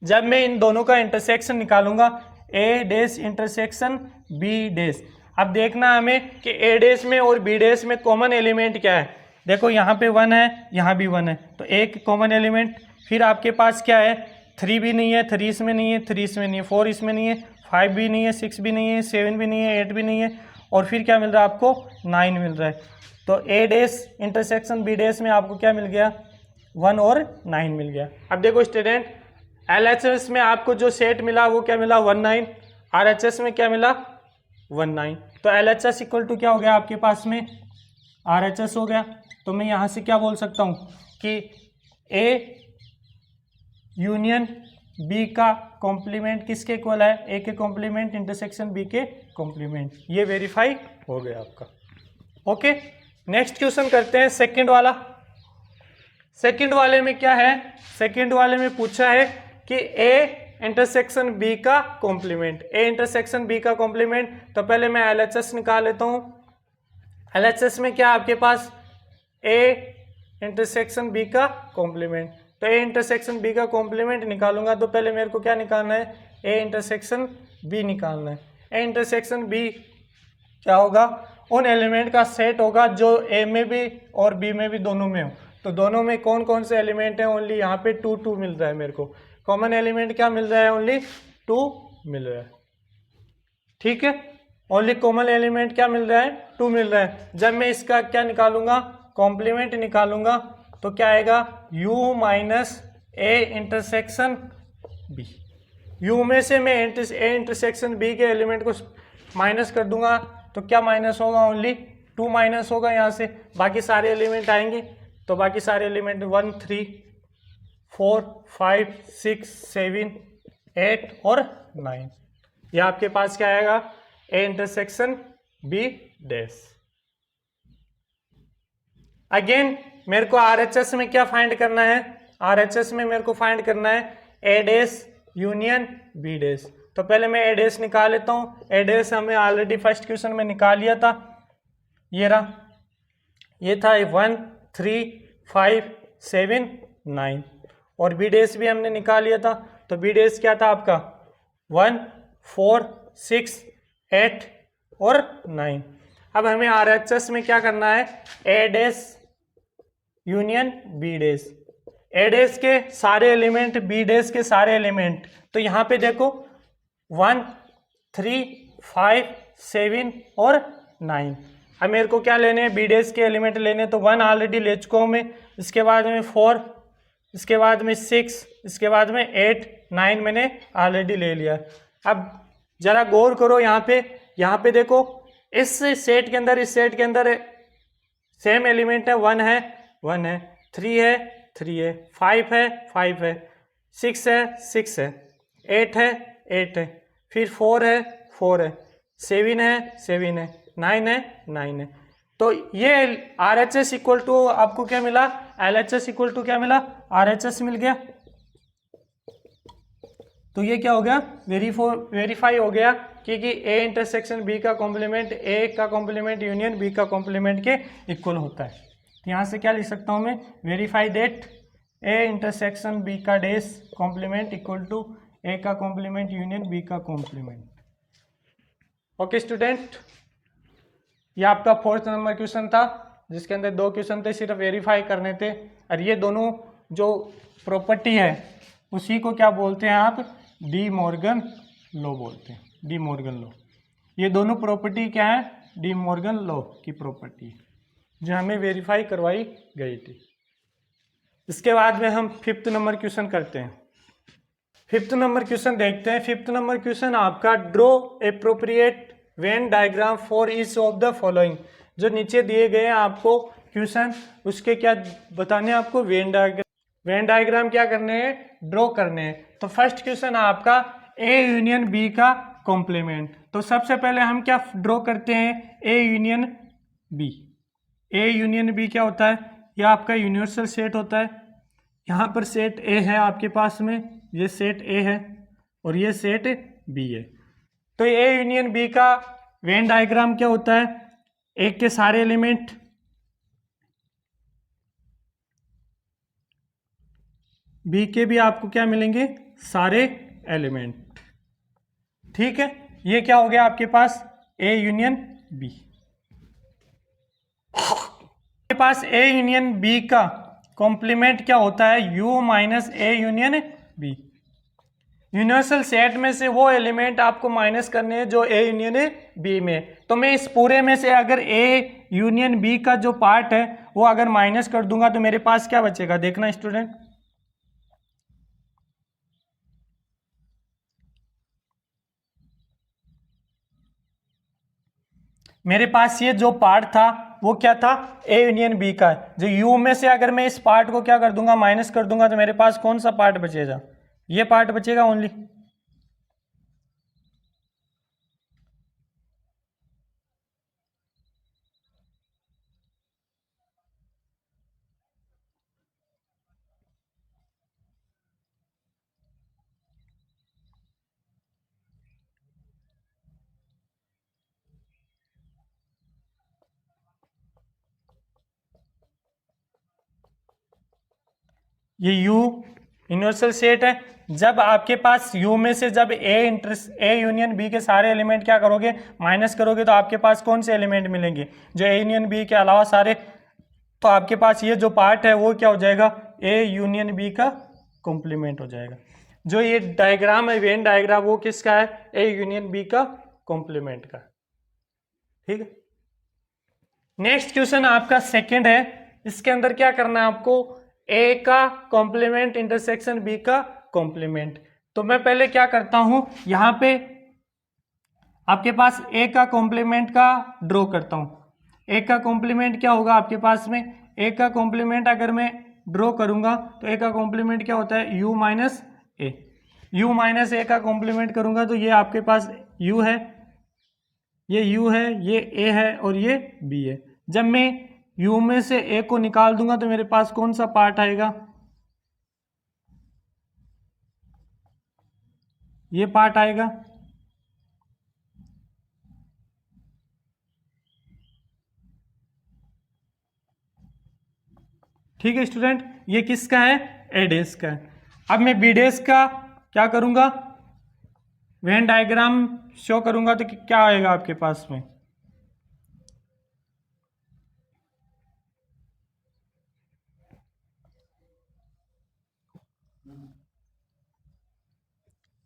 जब मैं इन दोनों का इंटरसेक्शन निकालूंगा, ए डेस इंटरसेक्शन बी डेस, अब देखना हमें कि ए डेस में और बी डेस में कॉमन एलिमेंट क्या है। देखो यहाँ पे 1 है, यहाँ भी 1 है, तो एक कॉमन एलिमेंट। फिर आपके पास क्या है, 3 भी नहीं है, 3 इसमें नहीं है, 3 इसमें नहीं है, 4 इसमें नहीं है, 5 भी नहीं है, 6 भी नहीं है, 7 भी नहीं है, 8 भी नहीं है, और फिर क्या मिल रहा है आपको, 9 मिल रहा है। तो ए डेस इंटरसेक्शन बी डेस में आपको क्या मिल गया, 1 और 9 मिल गया। अब देखो स्टूडेंट, LHS में आपको जो सेट मिला वो क्या मिला, 1 9। RHS में क्या मिला, 1 9। तो LHS इक्वल टू क्या हो गया आपके पास में, RHS हो गया। तो मैं यहाँ से क्या बोल सकता हूँ कि A यूनियन B का कॉम्प्लीमेंट किसके इक्वल है, A के कॉम्प्लीमेंट इंटरसेक्शन B के कॉम्प्लीमेंट। ये वेरीफाई हो गया आपका। ओके, नेक्स्ट क्वेश्चन करते हैं, सेकंड वाला। सेकंड वाले में क्या है, सेकंड वाले में पूछा है कि A इंटरसेक्शन बी का कॉम्प्लीमेंट, ए इंटरसेक्शन बी का कॉम्प्लीमेंट। तो पहले मैं LHS निकाल लेता हूँ। LHS में क्या आपके पास, ए इंटरसेक्शन बी का कॉम्प्लीमेंट। तो ए इंटरसेक्शन बी का कॉम्प्लीमेंट निकालूंगा तो पहले मेरे को क्या निकालना है, ए इंटरसेक्शन बी निकालना है। ए इंटरसेक्शन बी क्या होगा, उन एलिमेंट का सेट होगा जो ए में भी और बी में भी दोनों में हो। तो दोनों में कौन कौन से एलिमेंट हैं, ओनली यहाँ पे 2 2 मिल रहा है मेरे को। कॉमन एलिमेंट क्या मिल रहा है, ओनली 2 मिल रहा है। ठीक है, ओनली कॉमन एलिमेंट क्या मिल रहा है, 2 मिल रहा है। जब मैं इसका क्या निकालूंगा, कॉम्प्लीमेंट निकालूंगा तो क्या आएगा, u minus A intersection B. u में से मैं ए इंटरसेक्शन बी के एलिमेंट को माइनस कर दूंगा तो क्या माइनस होगा, ओनली 2 माइनस होगा यहाँ से, बाकी सारे एलिमेंट आएंगे। तो बाकी सारे एलिमेंट 1 3 4 5 6 7 8 और 9, ये आपके पास क्या आएगा, A intersection B dash. Again मेरे को RHS में क्या फाइंड करना है, RHS में मेरे को फाइंड करना है ए डैश यूनियन बी डैश। तो पहले मैं ए डैश निकाल लेता हूँ। ए डैश हमने ऑलरेडी फर्स्ट क्वेश्चन में निकाल लिया था, ये रहा, ये था 1 3 5 7 9, और बी डैश भी हमने निकाल लिया था। तो बी डैश क्या था आपका, 1 4 6 8 और 9। अब हमें RHS में क्या करना है, ए डैश यूनियन बी डैश, ए डैश के सारे एलिमेंट, बी डैश के सारे एलिमेंट। तो यहाँ पे देखो 1, 3, 5, 7 और 9। अब मेरे को क्या लेने हैं, बी डैश के एलिमेंट लेने, तो 1 ऑलरेडी ले चुका हूँ मैं, इसके बाद में 4, इसके बाद में 6, इसके बाद में 8, 9 मैंने ऑलरेडी ले लिया। अब जरा गौर करो यहाँ पे देखो इस सेट के अंदर, इस सेट के अंदर सेम एलिमेंट है, 1 है 1 है, 3 है 3 है, 5 है 5 है, 6 है 6 है, 8 है 8 है, फिर 4 है 4 है, 7 है 7 है, 9 है 9 है। तो ये RHS इक्वल टू आपको क्या मिला, LHS इक्वल टू क्या मिला, RHS मिल गया। तो ये क्या हो गया, वेरीफाई हो गया क्योंकि A इंटरसेक्शन B का कॉम्प्लीमेंट A का कॉम्प्लीमेंट यूनियन B का कॉम्प्लीमेंट के इक्वल होता है। तो यहाँ से क्या लिख सकता हूँ मैं, verify that A intersection B का dash complement equal to A का कॉम्प्लीमेंट यूनियन B का कॉम्प्लीमेंट। ओके स्टूडेंट, ये आपका 4th नंबर क्वेश्चन था जिसके अंदर 2 क्वेश्चन थे, सिर्फ वेरीफाई करने थे। और ये दोनों जो प्रॉपर्टी है उसी को क्या बोलते हैं आप, डी मॉर्गन लॉ बोलते हैं, डी मॉर्गन लॉ। ये दोनों प्रॉपर्टी क्या है, डी मॉर्गन लॉ की प्रॉपर्टी जो हमें वेरीफाई करवाई गई थी। इसके बाद में हम 5th नंबर क्वेश्चन करते हैं। 5th नंबर क्वेश्चन देखते हैं। 5th नंबर क्वेश्चन आपका, draw appropriate Venn diagram for each of the following. जो नीचे दिए गए हैं आपको क्वेश्चन, उसके क्या बताने हैं आपको, वेन डायग्राम। वेन डायग्राम क्या करने हैं, ड्रॉ करने हैं। तो फर्स्ट क्वेश्चन है आपका A यूनियन B का कॉम्प्लीमेंट। तो सबसे पहले हम क्या ड्रॉ करते हैं, A union B। A union B क्या होता है, यह आपका यूनिवर्सल सेट होता है। यहाँ पर सेट A है आपके पास में, ये सेट A है और ये सेट B है। तो A यूनियन B का वेन डायग्राम क्या होता है, एक के सारे एलिमेंट, B के भी आपको क्या मिलेंगे, सारे एलिमेंट। ठीक है, ये क्या हो गया आपके पास, A यूनियन B। आपके पास A यूनियन B का कॉम्प्लीमेंट क्या होता है, U minus A union B। Universal set में से वो एलिमेंट आपको माइनस करने हैं जो A यूनियन B में। तो मैं इस पूरे में से अगर A यूनियन B का जो पार्ट है वो अगर माइनस कर दूंगा तो मेरे पास क्या बचेगा, देखना स्टूडेंट। मेरे पास ये जो पार्ट था वो क्या था, A यूनियन B का। जो U में से अगर मैं इस पार्ट को क्या कर दूंगा, माइनस कर दूंगा, तो मेरे पास कौन सा पार्ट बचेगा, ये पार्ट बचेगा ओनली। ये U यूनिवर्सल सेट है। जब आपके पास U में से जब A यूनियन B के सारे एलिमेंट क्या करोगे, माइनस करोगे, तो आपके पास कौन से एलिमेंट मिलेंगे, जो A यूनियन B के अलावा सारे। तो आपके पास ये जो पार्ट है वो क्या हो जाएगा, A यूनियन B का कॉम्प्लीमेंट हो जाएगा। जो ये डायग्राम है, वेन डायग्राम, वो किसका है, A यूनियन B का कॉम्प्लीमेंट का। ठीक है, नेक्स्ट क्वेश्चन आपका सेकंड है। इसके अंदर क्या करना है आपको, A का कॉम्प्लीमेंट इंटरसेक्शन B का कॉम्प्लीमेंट। तो मैं पहले क्या करता हूं, यहां पे आपके पास A का कॉम्प्लीमेंट का ड्रॉ करता हूं। A का कॉम्प्लीमेंट क्या होगा आपके पास में, A का कॉम्प्लीमेंट अगर मैं ड्रॉ करूंगा तो A का कॉम्प्लीमेंट क्या होता है, U minus A। U minus A का कॉम्प्लीमेंट करूंगा तो ये आपके पास U है, ये U है, ये A है और ये B है। जब मैं U में से A को निकाल दूंगा तो मेरे पास कौन सा पार्ट आएगा, ये पार्ट आएगा। ठीक है स्टूडेंट, ये किसका है, A डैश का है। अब मैं B डैश का क्या करूंगा, वेन डायग्राम शो करूंगा तो क्या आएगा आपके पास में,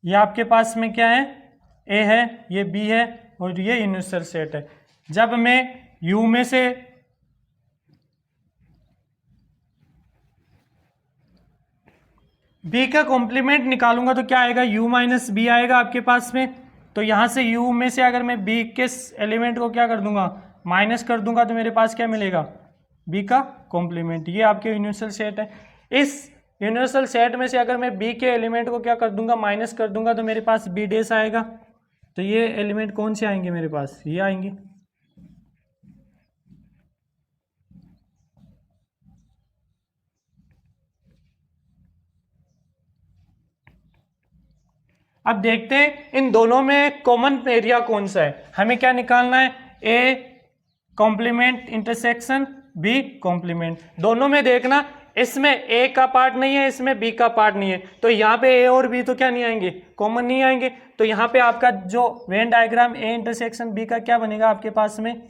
ये आपके पास में क्या है, ए है, ये बी है और ये यूनिवर्सल सेट है। जब मैं यू में से बी का कॉम्प्लीमेंट निकालूंगा तो क्या आएगा, u माइनस बी आएगा आपके पास में। तो यहां से u में से अगर मैं b के एलिमेंट को क्या कर दूंगा, माइनस कर दूंगा, तो मेरे पास क्या मिलेगा, b का कॉम्प्लीमेंट। ये आपके यूनिवर्सल सेट है। इस यूनिवर्सल सेट में से अगर मैं b के एलिमेंट को क्या कर दूंगा, माइनस कर दूंगा, तो मेरे पास b डेस आएगा। तो ये एलिमेंट कौन से आएंगे मेरे पास, ये आएंगे। अब देखते हैं इन दोनों में कॉमन एरिया कौन सा है। हमें क्या निकालना है, A complement intersection B complement. दोनों में देखना, इसमें ए का पार्ट नहीं है, इसमें बी का पार्ट नहीं है, तो यहाँ पे ए और बी तो क्या नहीं आएंगे, कॉमन नहीं आएंगे। तो यहाँ पे आपका जो Venn diagram A intersection B का क्या बनेगा आपके पास में,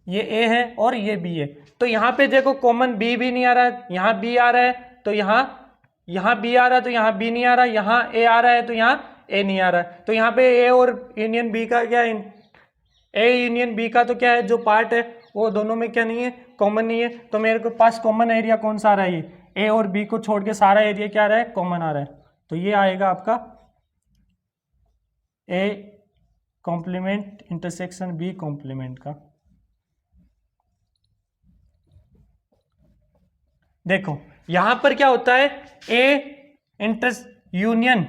ये ए है और ये बी है। तो यहाँ पे देखो कॉमन बी भी नहीं आ रहा है, यहाँ बी आ रहा है, तो यहाँ बी आ रहा है, तो यहाँ बी नहीं आ रहा, यहाँ ए आ रहा है, तो यहाँ ए नहीं आ रहा है। तो यहाँ पे ए और यूनियन बी का क्या, ए यूनियन बी का तो क्या है, जो पार्ट है वो दोनों में क्या नहीं है, कॉमन नहीं है। तो मेरे को पास कॉमन एरिया कौन सा आ रहा है, ये ए और बी को छोड़ के सारा एरिया क्या आ रहा है, कॉमन आ रहा है। तो ये आएगा आपका A complement intersection B complement का। देखो यहां पर क्या होता है, ए इंटर यूनियन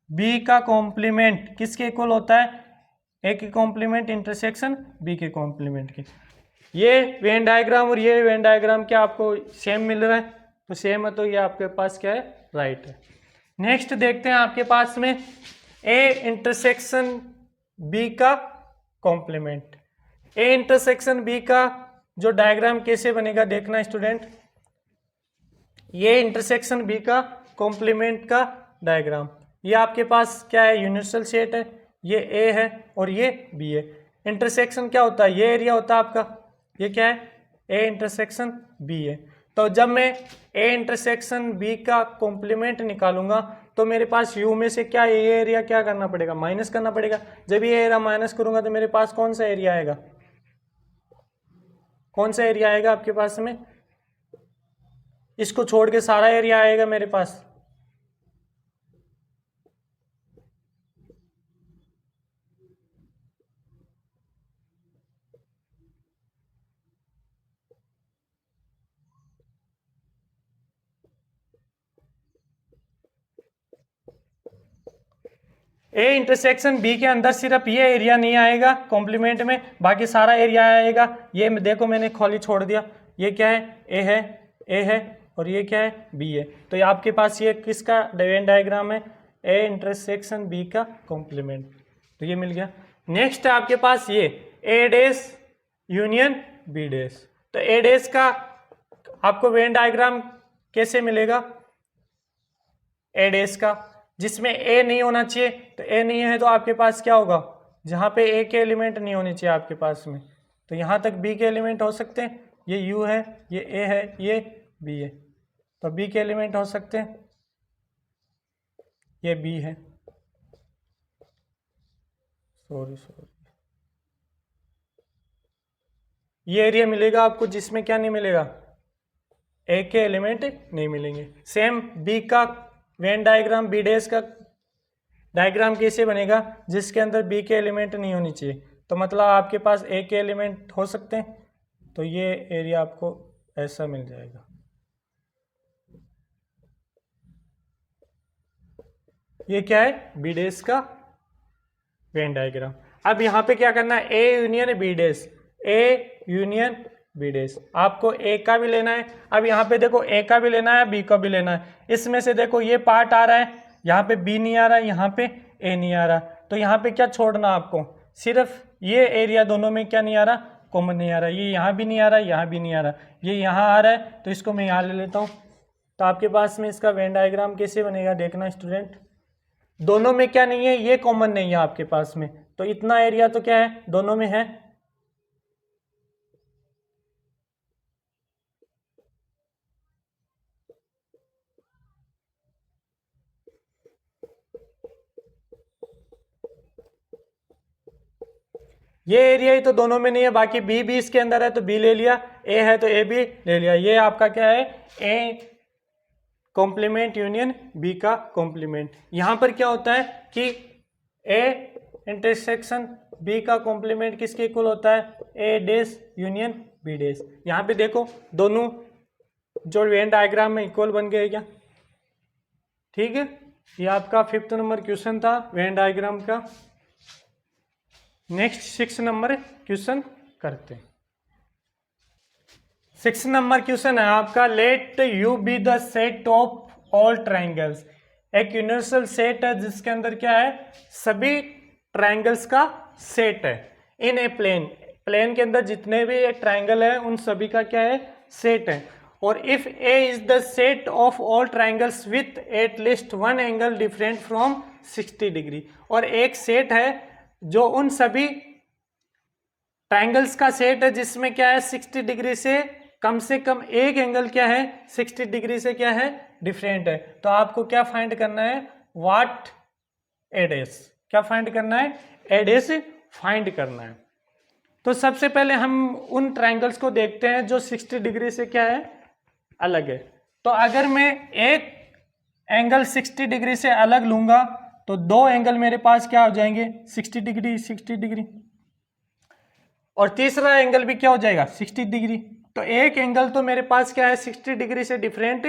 बी का कॉम्प्लीमेंट किसके इक्वल होता है, ए के कॉम्प्लीमेंट इंटरसेक्शन बी के कॉम्प्लीमेंट के। ये वेन डायग्राम और ये वेन डायग्राम क्या आपको सेम मिल रहा है, तो सेम है, तो ये आपके पास क्या है, राइट है। नेक्स्ट देखते हैं आपके पास में ए इंटरसेक्शन बी का कॉम्प्लीमेंट। ए इंटरसेक्शन बी का जो डायग्राम कैसे बनेगा देखना स्टूडेंट, ये इंटरसेक्शन बी का कॉम्प्लीमेंट का डायग्राम। ये आपके पास क्या है, यूनिवर्सल सेट है, ये ए है और ये बी है। इंटरसेक्शन क्या होता है, ये एरिया होता है आपका, ये क्या है, ए इंटरसेक्शन बी है। तो जब मैं ए इंटरसेक्शन बी का कॉम्प्लीमेंट निकालूंगा तो मेरे पास यू में से क्या, ये एरिया क्या करना पड़ेगा, माइनस करना पड़ेगा। जब ये एरिया माइनस करूंगा तो मेरे पास कौन सा एरिया आएगा, कौन सा एरिया आएगा आपके पास में, इसको छोड़ के सारा एरिया आएगा मेरे पास। ए इंटरसेक्शन बी के अंदर सिर्फ ये एरिया नहीं आएगा कॉम्प्लीमेंट में, बाकी सारा एरिया आएगा। ये देखो मैंने खाली छोड़ दिया, ये क्या है, ए है और ये क्या है, बी है। तो ये आपके पास ये किसका वेन डायग्राम है, ए इंटरसेक्शन बी का कॉम्प्लीमेंट। तो ये मिल गया। नेक्स्ट है आपके पास ये ए डेस यूनियन बी डेस। तो ए डेस का आपको वेन डायग्राम कैसे मिलेगा, ए डेस का, जिसमें ए नहीं होना चाहिए, तो ए नहीं है तो आपके पास क्या होगा, जहां पे ए के एलिमेंट नहीं होने चाहिए आपके पास में, तो यहां तक बी के एलिमेंट हो सकते हैं। ये यू है, ये ए है, ये बी है, तो बी के एलिमेंट हो सकते हैं, ये बी है, सॉरी ये एरिया मिलेगा आपको जिसमें क्या नहीं मिलेगा, ए के एलिमेंट नहीं मिलेंगे। सेम बी का वेन डायग्राम, बी डेस का डायग्राम कैसे बनेगा, जिसके अंदर बी के एलिमेंट नहीं होनी चाहिए, तो मतलब आपके पास ए के एलिमेंट हो सकते हैं, तो ये एरिया आपको ऐसा मिल जाएगा। ये क्या है, बी डेस का वेन डायग्राम। अब यहाँ पे क्या करना है, A union B dash, A union B dash, आपको ए का भी लेना है। अब यहाँ पे देखो ए का भी लेना है, बी का भी लेना है। इसमें से देखो ये पार्ट आ रहा है, यहाँ पे बी नहीं आ रहा, यहाँ पे ए नहीं आ रहा, तो यहाँ पे क्या छोड़ना आपको, सिर्फ ये एरिया दोनों में क्या नहीं आ रहा, कॉमन नहीं आ रहा। ये यहाँ भी नहीं आ रहा, यहाँ भी नहीं आ रहा, ये यहाँ आ रहा है, तो इसको मैं यहाँ ले लेता हूँ। तो आपके पास में इसका वेन डायग्राम कैसे बनेगा देखना स्टूडेंट, दोनों में क्या नहीं है, ये कॉमन नहीं है आपके पास में, तो इतना एरिया तो क्या है, दोनों में है। ये एरिया ही तो दोनों में नहीं है, बाकी बी भी इसके अंदर है तो बी ले लिया, ए है तो ए भी ले लिया। ये आपका क्या है, ए कॉम्प्लीमेंट यूनियन बी का कॉम्प्लीमेंट। यहां पर क्या होता है कि ए इंटरसेक्शन बी का कॉम्प्लीमेंट किसके इक्वल होता है, ए डैश यूनियन बी डैश। यहां पे देखो दोनों जो वेन डायग्राम में इक्वल बन गए क्या, ठीक है। ये आपका 5th नंबर क्वेश्चन था वेन डायग्राम का। नेक्स्ट 6 नंबर क्वेश्चन करते हैं। 6 नंबर क्वेश्चन है आपका, let you be the set of all triangles. एक यूनिवर्सल सेट है जिसके अंदर क्या है, सभी ट्राइंगल्स का सेट है। इन ए प्लेन, प्लेन के अंदर जितने भी ट्राइंगल है उन सभी का क्या है, सेट है। और if A is the set of all triangles with at least one angle different from 60 degree, और एक सेट है जो उन सभी ट्राइंगल्स का सेट है जिसमें क्या है 60 डिग्री से कम एक एंगल क्या है 60 डिग्री से क्या है डिफरेंट है। तो आपको क्या फाइंड करना है, व्हाट एडेस, क्या फाइंड करना है, एडेस फाइंड करना है। तो सबसे पहले हम उन ट्राइंगल्स को देखते हैं जो 60 डिग्री से क्या है अलग है। तो अगर मैं एक एंगल 60 डिग्री से अलग लूंगा तो दो एंगल मेरे पास क्या हो जाएंगे 60 डिग्री 60 डिग्री, और तीसरा एंगल भी क्या हो जाएगा 60 डिग्री। तो एक एंगल तो मेरे पास क्या है 60 डिग्री से डिफरेंट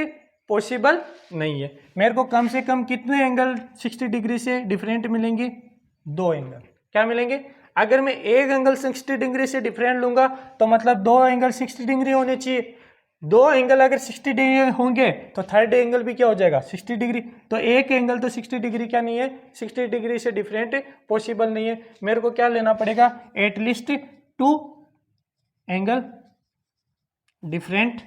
पॉसिबल नहीं है। मेरे को कम से कम कितने एंगल 60 डिग्री से डिफरेंट मिलेंगे, दो एंगल क्या मिलेंगे। अगर मैं एक एंगल 60 डिग्री से डिफरेंट लूंगा तो मतलब दो एंगल 60 डिग्री होने चाहिए। दो एंगल अगर 60 डिग्री होंगे तो थर्ड एंगल भी क्या हो जाएगा 60 डिग्री। तो एक एंगल तो 60 डिग्री क्या नहीं है, 60 डिग्री से डिफरेंट पॉसिबल नहीं है। मेरे को क्या लेना पड़ेगा, at least to angle different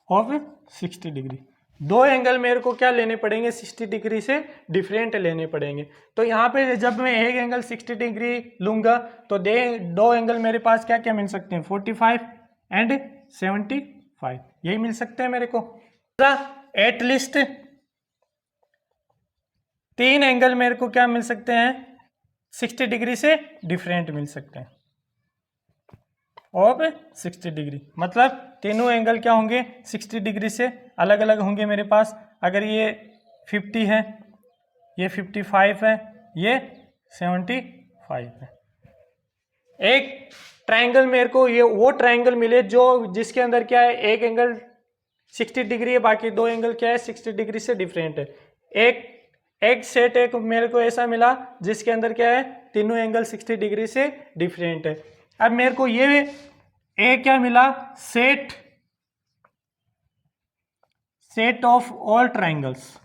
of 60 degree. दो एंगल मेरे को क्या लेने पड़ेंगे 60 डिग्री से डिफरेंट लेने पड़ेंगे। तो यहाँ पे जब मैं एक एंगल 60 डिग्री लूंगा तो दो एंगल मेरे पास क्या क्या मिल सकते हैं 45 एंड 75, यही मिल सकते हैं मेरे को। एटलीस्ट तीन एंगल मेरे को क्या मिल सकते हैं 60 डिग्री से डिफरेंट मिल सकते हैं ऑफ 60 डिग्री। मतलब तीनों एंगल क्या होंगे 60 डिग्री से अलग अलग होंगे मेरे पास। अगर ये 50 है, ये 55 है, ये 75 है। एक ट्रायंगल मेरे को ये वो ट्रायंगल मिले जो जिसके अंदर क्या है एक एंगल 60 डिग्री है, बाकी दो एंगल क्या है 60 डिग्री से डिफरेंट है। एक सेट एक मेरे को ऐसा मिला जिसके अंदर क्या है तीनों एंगल 60 डिग्री से डिफरेंट है। अब मेरे को ये क्या मिला, set of all triangles,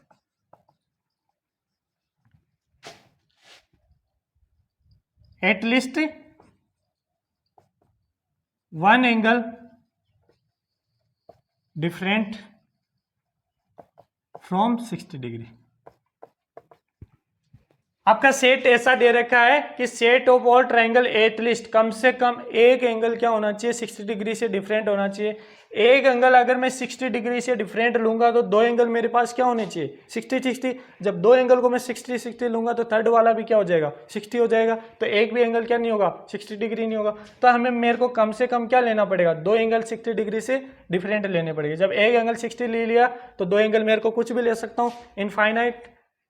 at least one angle different from 60 degree. आपका सेट ऐसा दे रखा है कि set of all triangle at least कम से कम एक एंगल क्या होना चाहिए 60 डिग्री से डिफरेंट होना चाहिए। एक एंगल अगर मैं 60 डिग्री से डिफरेंट लूंगा तो दो एंगल मेरे पास क्या होने चाहिए 60-60। जब दो एंगल को मैं 60-60 लूंगा तो थर्ड वाला भी क्या हो जाएगा 60 हो जाएगा। तो एक भी एंगल क्या नहीं होगा 60 डिग्री नहीं होगा। तो मेरे को कम से कम क्या लेना पड़ेगा, दो एंगल 60 डिग्री से डिफरेंट लेने पड़ेंगे। जब एक एंगल 60 ले लिया तो दो एंगल मेरे को कुछ भी ले सकता हूँ, इनफाइनाइट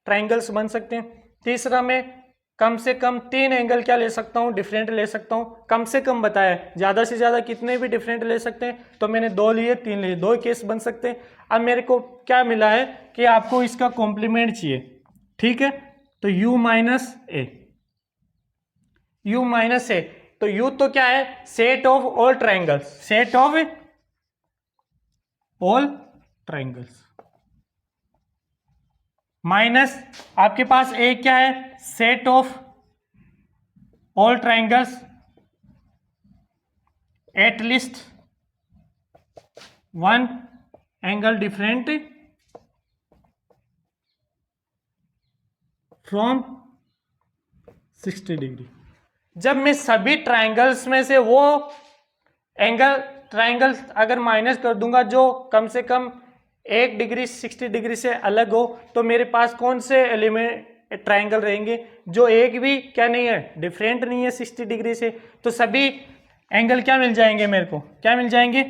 ट्राइंगल्स बन सकते हैं। तीसरा मैं कम से कम तीन एंगल क्या ले सकता हूँ डिफरेंट ले सकता हूँ। कम से कम बताया, ज़्यादा से ज़्यादा कितने भी डिफरेंट ले सकते हैं। तो मैंने दो लिए तीन लिए, दो केस बन सकते हैं। अब मेरे को क्या मिला है कि आपको इसका कॉम्प्लीमेंट चाहिए, ठीक है। तो u माइनस ए, तो u तो क्या है set of all triangles, set of all triangles, minus आपके पास ए क्या है set of all triangles at least one angle different from 60 degree. जब मैं सभी ट्राइंगल्स में से वो ट्राइंगल अगर माइनस कर दूंगा जो कम से कम एक डिग्री 60 डिग्री से अलग हो, तो मेरे पास कौन से एलिमेंट ट्राइंगल रहेंगे जो एक भी क्या नहीं है, डिफरेंट नहीं है 60 डिग्री से, तो सभी एंगल क्या मिल जाएंगे मेरे को, क्या मिल जाएंगे,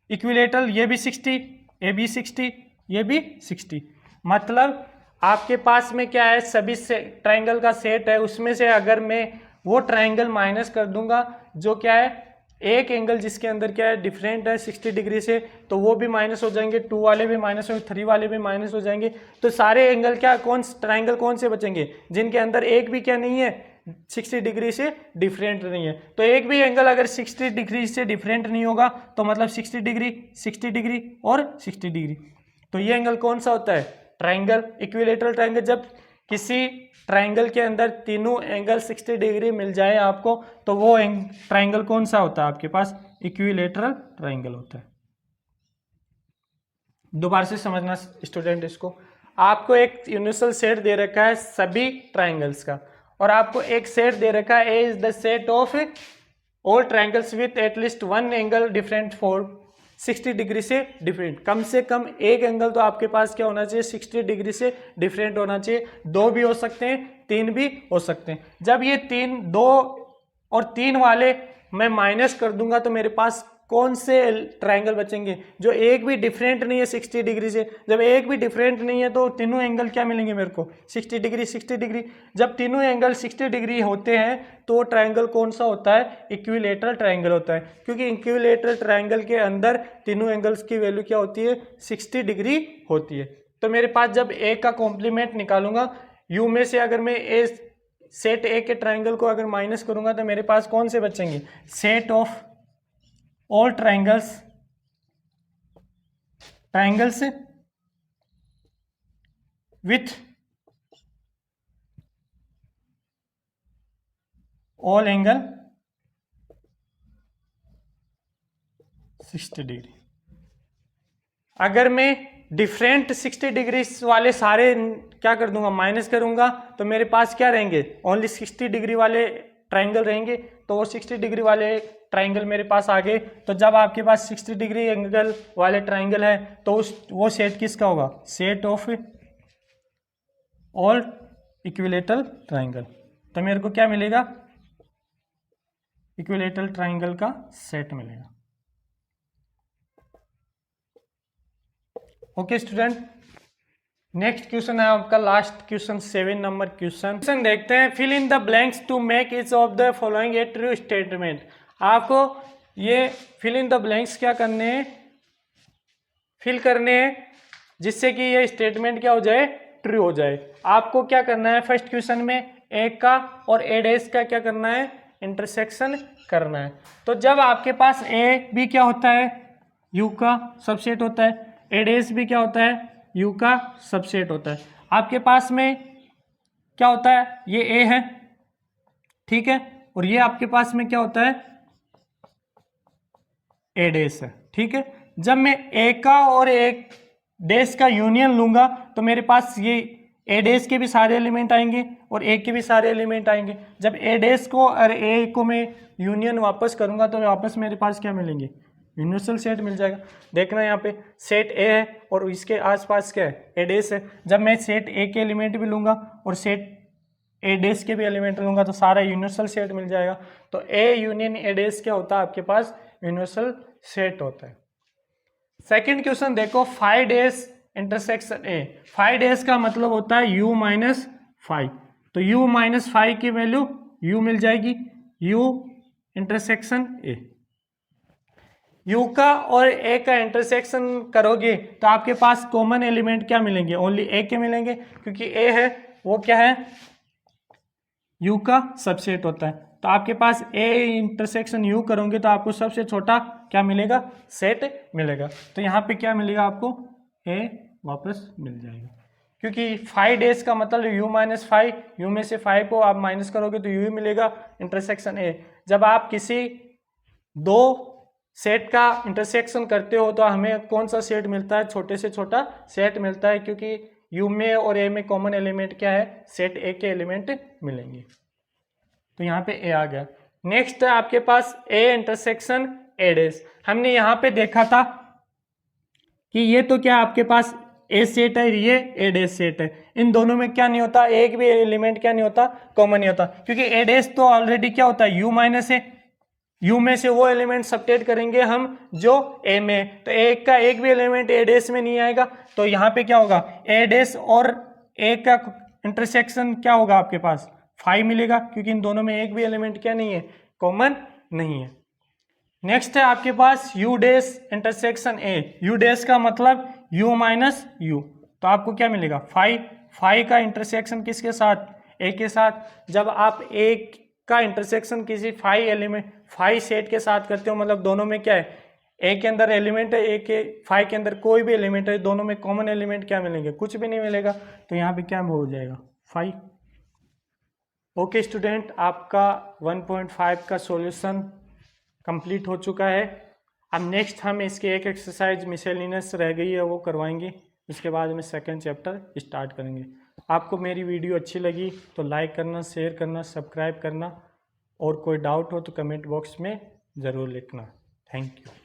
इक्विलेटरल। ये भी 60, ये भी 60, ये भी 60। मतलब आपके पास में क्या है, सभी से ट्राइंगल का सेट है, उसमें से अगर मैं वो ट्राइंगल माइनस कर दूंगा जो क्या है, एक एंगल जिसके अंदर क्या है डिफरेंट है 60 डिग्री से, तो वो भी माइनस हो जाएंगे, 2 वाले भी माइनस हो, 3 वाले भी माइनस हो जाएंगे। तो सारे एंगल क्या, कौन ट्राइंगल कौन से बचेंगे, जिनके अंदर एक भी क्या नहीं है 60 डिग्री से डिफरेंट नहीं है। तो एक भी एंगल अगर 60 डिग्री से डिफरेंट नहीं होगा तो मतलब 60 डिग्री, 60 डिग्री और 60 डिग्री, तो ये एंगल कौन सा होता है, ट्राइंगल, इक्विलेटरल ट्राइंगल। जब किसी ट्राइंगल के अंदर तीनों एंगल 60 डिग्री मिल जाए आपको, तो वो ट्राइंगल कौन सा होता है आपके पास, इक्विलेटरल ट्राइंगल होता है। दोबारा से समझना स्टूडेंट इसको, आपको एक यूनिवर्सल सेट दे रखा है सभी ट्राइंगल्स का, और आपको एक सेट दे रखा है A is the set of all triangles with at least one angle different for 60 degree से डिफरेंट। कम से कम एक एंगल तो आपके पास क्या होना चाहिए, 60 डिग्री से डिफरेंट होना चाहिए। 2 भी हो सकते हैं, 3 भी हो सकते हैं। जब ये 2 और 3 वाले मैं माइनस कर दूंगा तो मेरे पास कौन से ट्राइंगल बचेंगे, जो एक भी डिफरेंट नहीं है 60 डिग्री से। जब एक भी डिफरेंट नहीं है तो तीनों एंगल क्या मिलेंगे मेरे को, 60 डिग्री 60 डिग्री। जब तीनों एंगल 60 डिग्री होते हैं तो ट्राइंगल कौन सा होता है, इक्विलेटरल ट्राइंगल होता है, क्योंकि इक्विलेटरल ट्राइंगल के अंदर तीनों एंगल्स की वैल्यू क्या होती है, 60 डिग्री होती है। तो मेरे पास जब ए का कॉम्प्लीमेंट निकालूंगा, यू में से अगर मैं ए सेट ए के ट्राइंगल को अगर माइनस करूंगा तो मेरे पास कौन से बचेंगे, set of all triangles with all angle 60 degree. अगर मैं डिफरेंट 60 डिग्री वाले सारे क्या कर दूंगा, माइनस करूंगा, तो मेरे पास क्या रहेंगे, ओनली 60 डिग्री वाले ट्राइंगल रहेंगे। तो वो 60 डिग्री वाले ट्राइंगल मेरे पास आ गए। तो जब आपके पास 60 डिग्री एंगल वाले ट्राइंगल है तो वो सेट किसका होगा, set of all equilateral triangle. तो मेरे को क्या मिलेगा, इक्विलेटरल ट्राइंगल का सेट मिलेगा। ओके स्टूडेंट, नेक्स्ट क्वेश्चन है आपका लास्ट क्वेश्चन, 7 नंबर क्वेश्चन देखते हैं। Fill in the blanks to make each of the following a true statement. आपको ये फिल इन द ब्लैंक्स क्या करने हैं, फिल करने हैं, जिससे कि ये स्टेटमेंट क्या हो जाए, ट्रू हो जाए। आपको क्या करना है, फर्स्ट क्वेश्चन में ए का और ए डैश का क्या करना है, इंटरसेक्शन करना है। तो जब आपके पास ए भी क्या होता है, यू का सबसेट होता है, ए डैश भी क्या होता है, यू का सबसेट होता है। आपके पास में क्या होता है, ये ए है, ठीक है, और ये आपके पास में क्या होता है, ए डैश है, ठीक है। जब मैं ए का और ए डैश का यूनियन लूंगा तो मेरे पास ये ए डैश के भी सारे एलिमेंट आएंगे और ए के भी सारे एलिमेंट आएंगे। जब ए डैश को और ए को मैं यूनियन वापस करूंगा तो वापस मेरे पास क्या मिलेंगे, यूनिवर्सल सेट मिल जाएगा। देखना यहाँ पे सेट ए है और इसके आसपास क्या है, ए डैश है। जब मैं सेट ए के एलिमेंट भी लूंगा और सेट ए डैश के भी एलिमेंट लूंगा तो सारा यूनिवर्सल सेट मिल जाएगा। तो ए यूनियन ए डैश क्या होता है, आपके पास यूनिवर्सल सेट होता है। सेकंड क्वेश्चन देखो, 5 डैश इंटरसेक्शन ए। 5 डैश का मतलब होता है u माइनस 5, तो u माइनस 5 की वैल्यू u मिल जाएगी, u इंटरसेक्शन ए। u का और a का इंटरसेक्शन करोगे तो आपके पास कॉमन एलिमेंट क्या मिलेंगे, ओनली a के मिलेंगे, क्योंकि a है वो क्या है, u का सबसेट होता है। तो आपके पास a इंटरसेक्शन u करोगे तो आपको सबसे छोटा क्या मिलेगा, सेट मिलेगा। तो यहाँ पे क्या मिलेगा आपको, a वापस मिल जाएगा, क्योंकि 5 डैश का मतलब u माइनस 5, u में से 5 को आप माइनस करोगे तो u ही मिलेगा, इंटरसेक्शन a। जब आप किसी दो सेट का इंटरसेक्शन करते हो तो हमें कौन सा सेट मिलता है, छोटे से छोटा सेट मिलता है, क्योंकि u में और a में कॉमन एलिमेंट क्या है, सेट a के एलिमेंट मिलेंगे। तो यहाँ पे a आ गया। नेक्स्ट है आपके पास a इंटरसेक्शन a डैश। हमने यहाँ पे देखा था कि ये तो क्या आपके पास ए सेट है, ये ए डैश सेट है, इन दोनों में क्या नहीं होता, एक भी एलिमेंट क्या नहीं होता, कॉमन नहीं होता, क्योंकि ए डैश तो ऑलरेडी क्या होता है, यू माइनस है, यू में से वो एलिमेंट सबट्रैक्ट करेंगे हम जो ए में, तो ए का एक भी एलिमेंट ए डैश में नहीं आएगा, तो यहाँ पे क्या होगा, ए डैश और ए का इंटरसेक्शन क्या होगा आपके पास 5 मिलेगा, क्योंकि इन दोनों में एक भी एलिमेंट क्या नहीं है, कॉमन नहीं है। नेक्स्ट है आपके पास U dash intersection A, U dash का मतलब यू माइनस यू, तो आपको क्या मिलेगा 5, 5 का इंटरसेक्शन किसके साथ, ए के साथ। जब आप ए का इंटरसेक्शन किसी 5 एलिमेंट 5 सेट के साथ करते हो, मतलब दोनों में क्या है, ए के अंदर एलिमेंट है, ए के 5 के अंदर कोई भी एलिमेंट है, दोनों में कॉमन एलिमेंट क्या मिलेंगे, कुछ भी नहीं मिलेगा, तो यहाँ पे क्या हो जाएगा 5। ओके स्टूडेंट, आपका 1.5 का सॉल्यूशन कंप्लीट हो चुका है। अब नेक्स्ट हम इसके एक एक्सरसाइज मिसलेनियस रह गई है वो करवाएंगे, उसके बाद में सेकंड चैप्टर स्टार्ट करेंगे। आपको मेरी वीडियो अच्छी लगी तो लाइक करना, शेयर करना, सब्सक्राइब करना, और कोई डाउट हो तो कमेंट बॉक्स में ज़रूर लिखना। Thank you.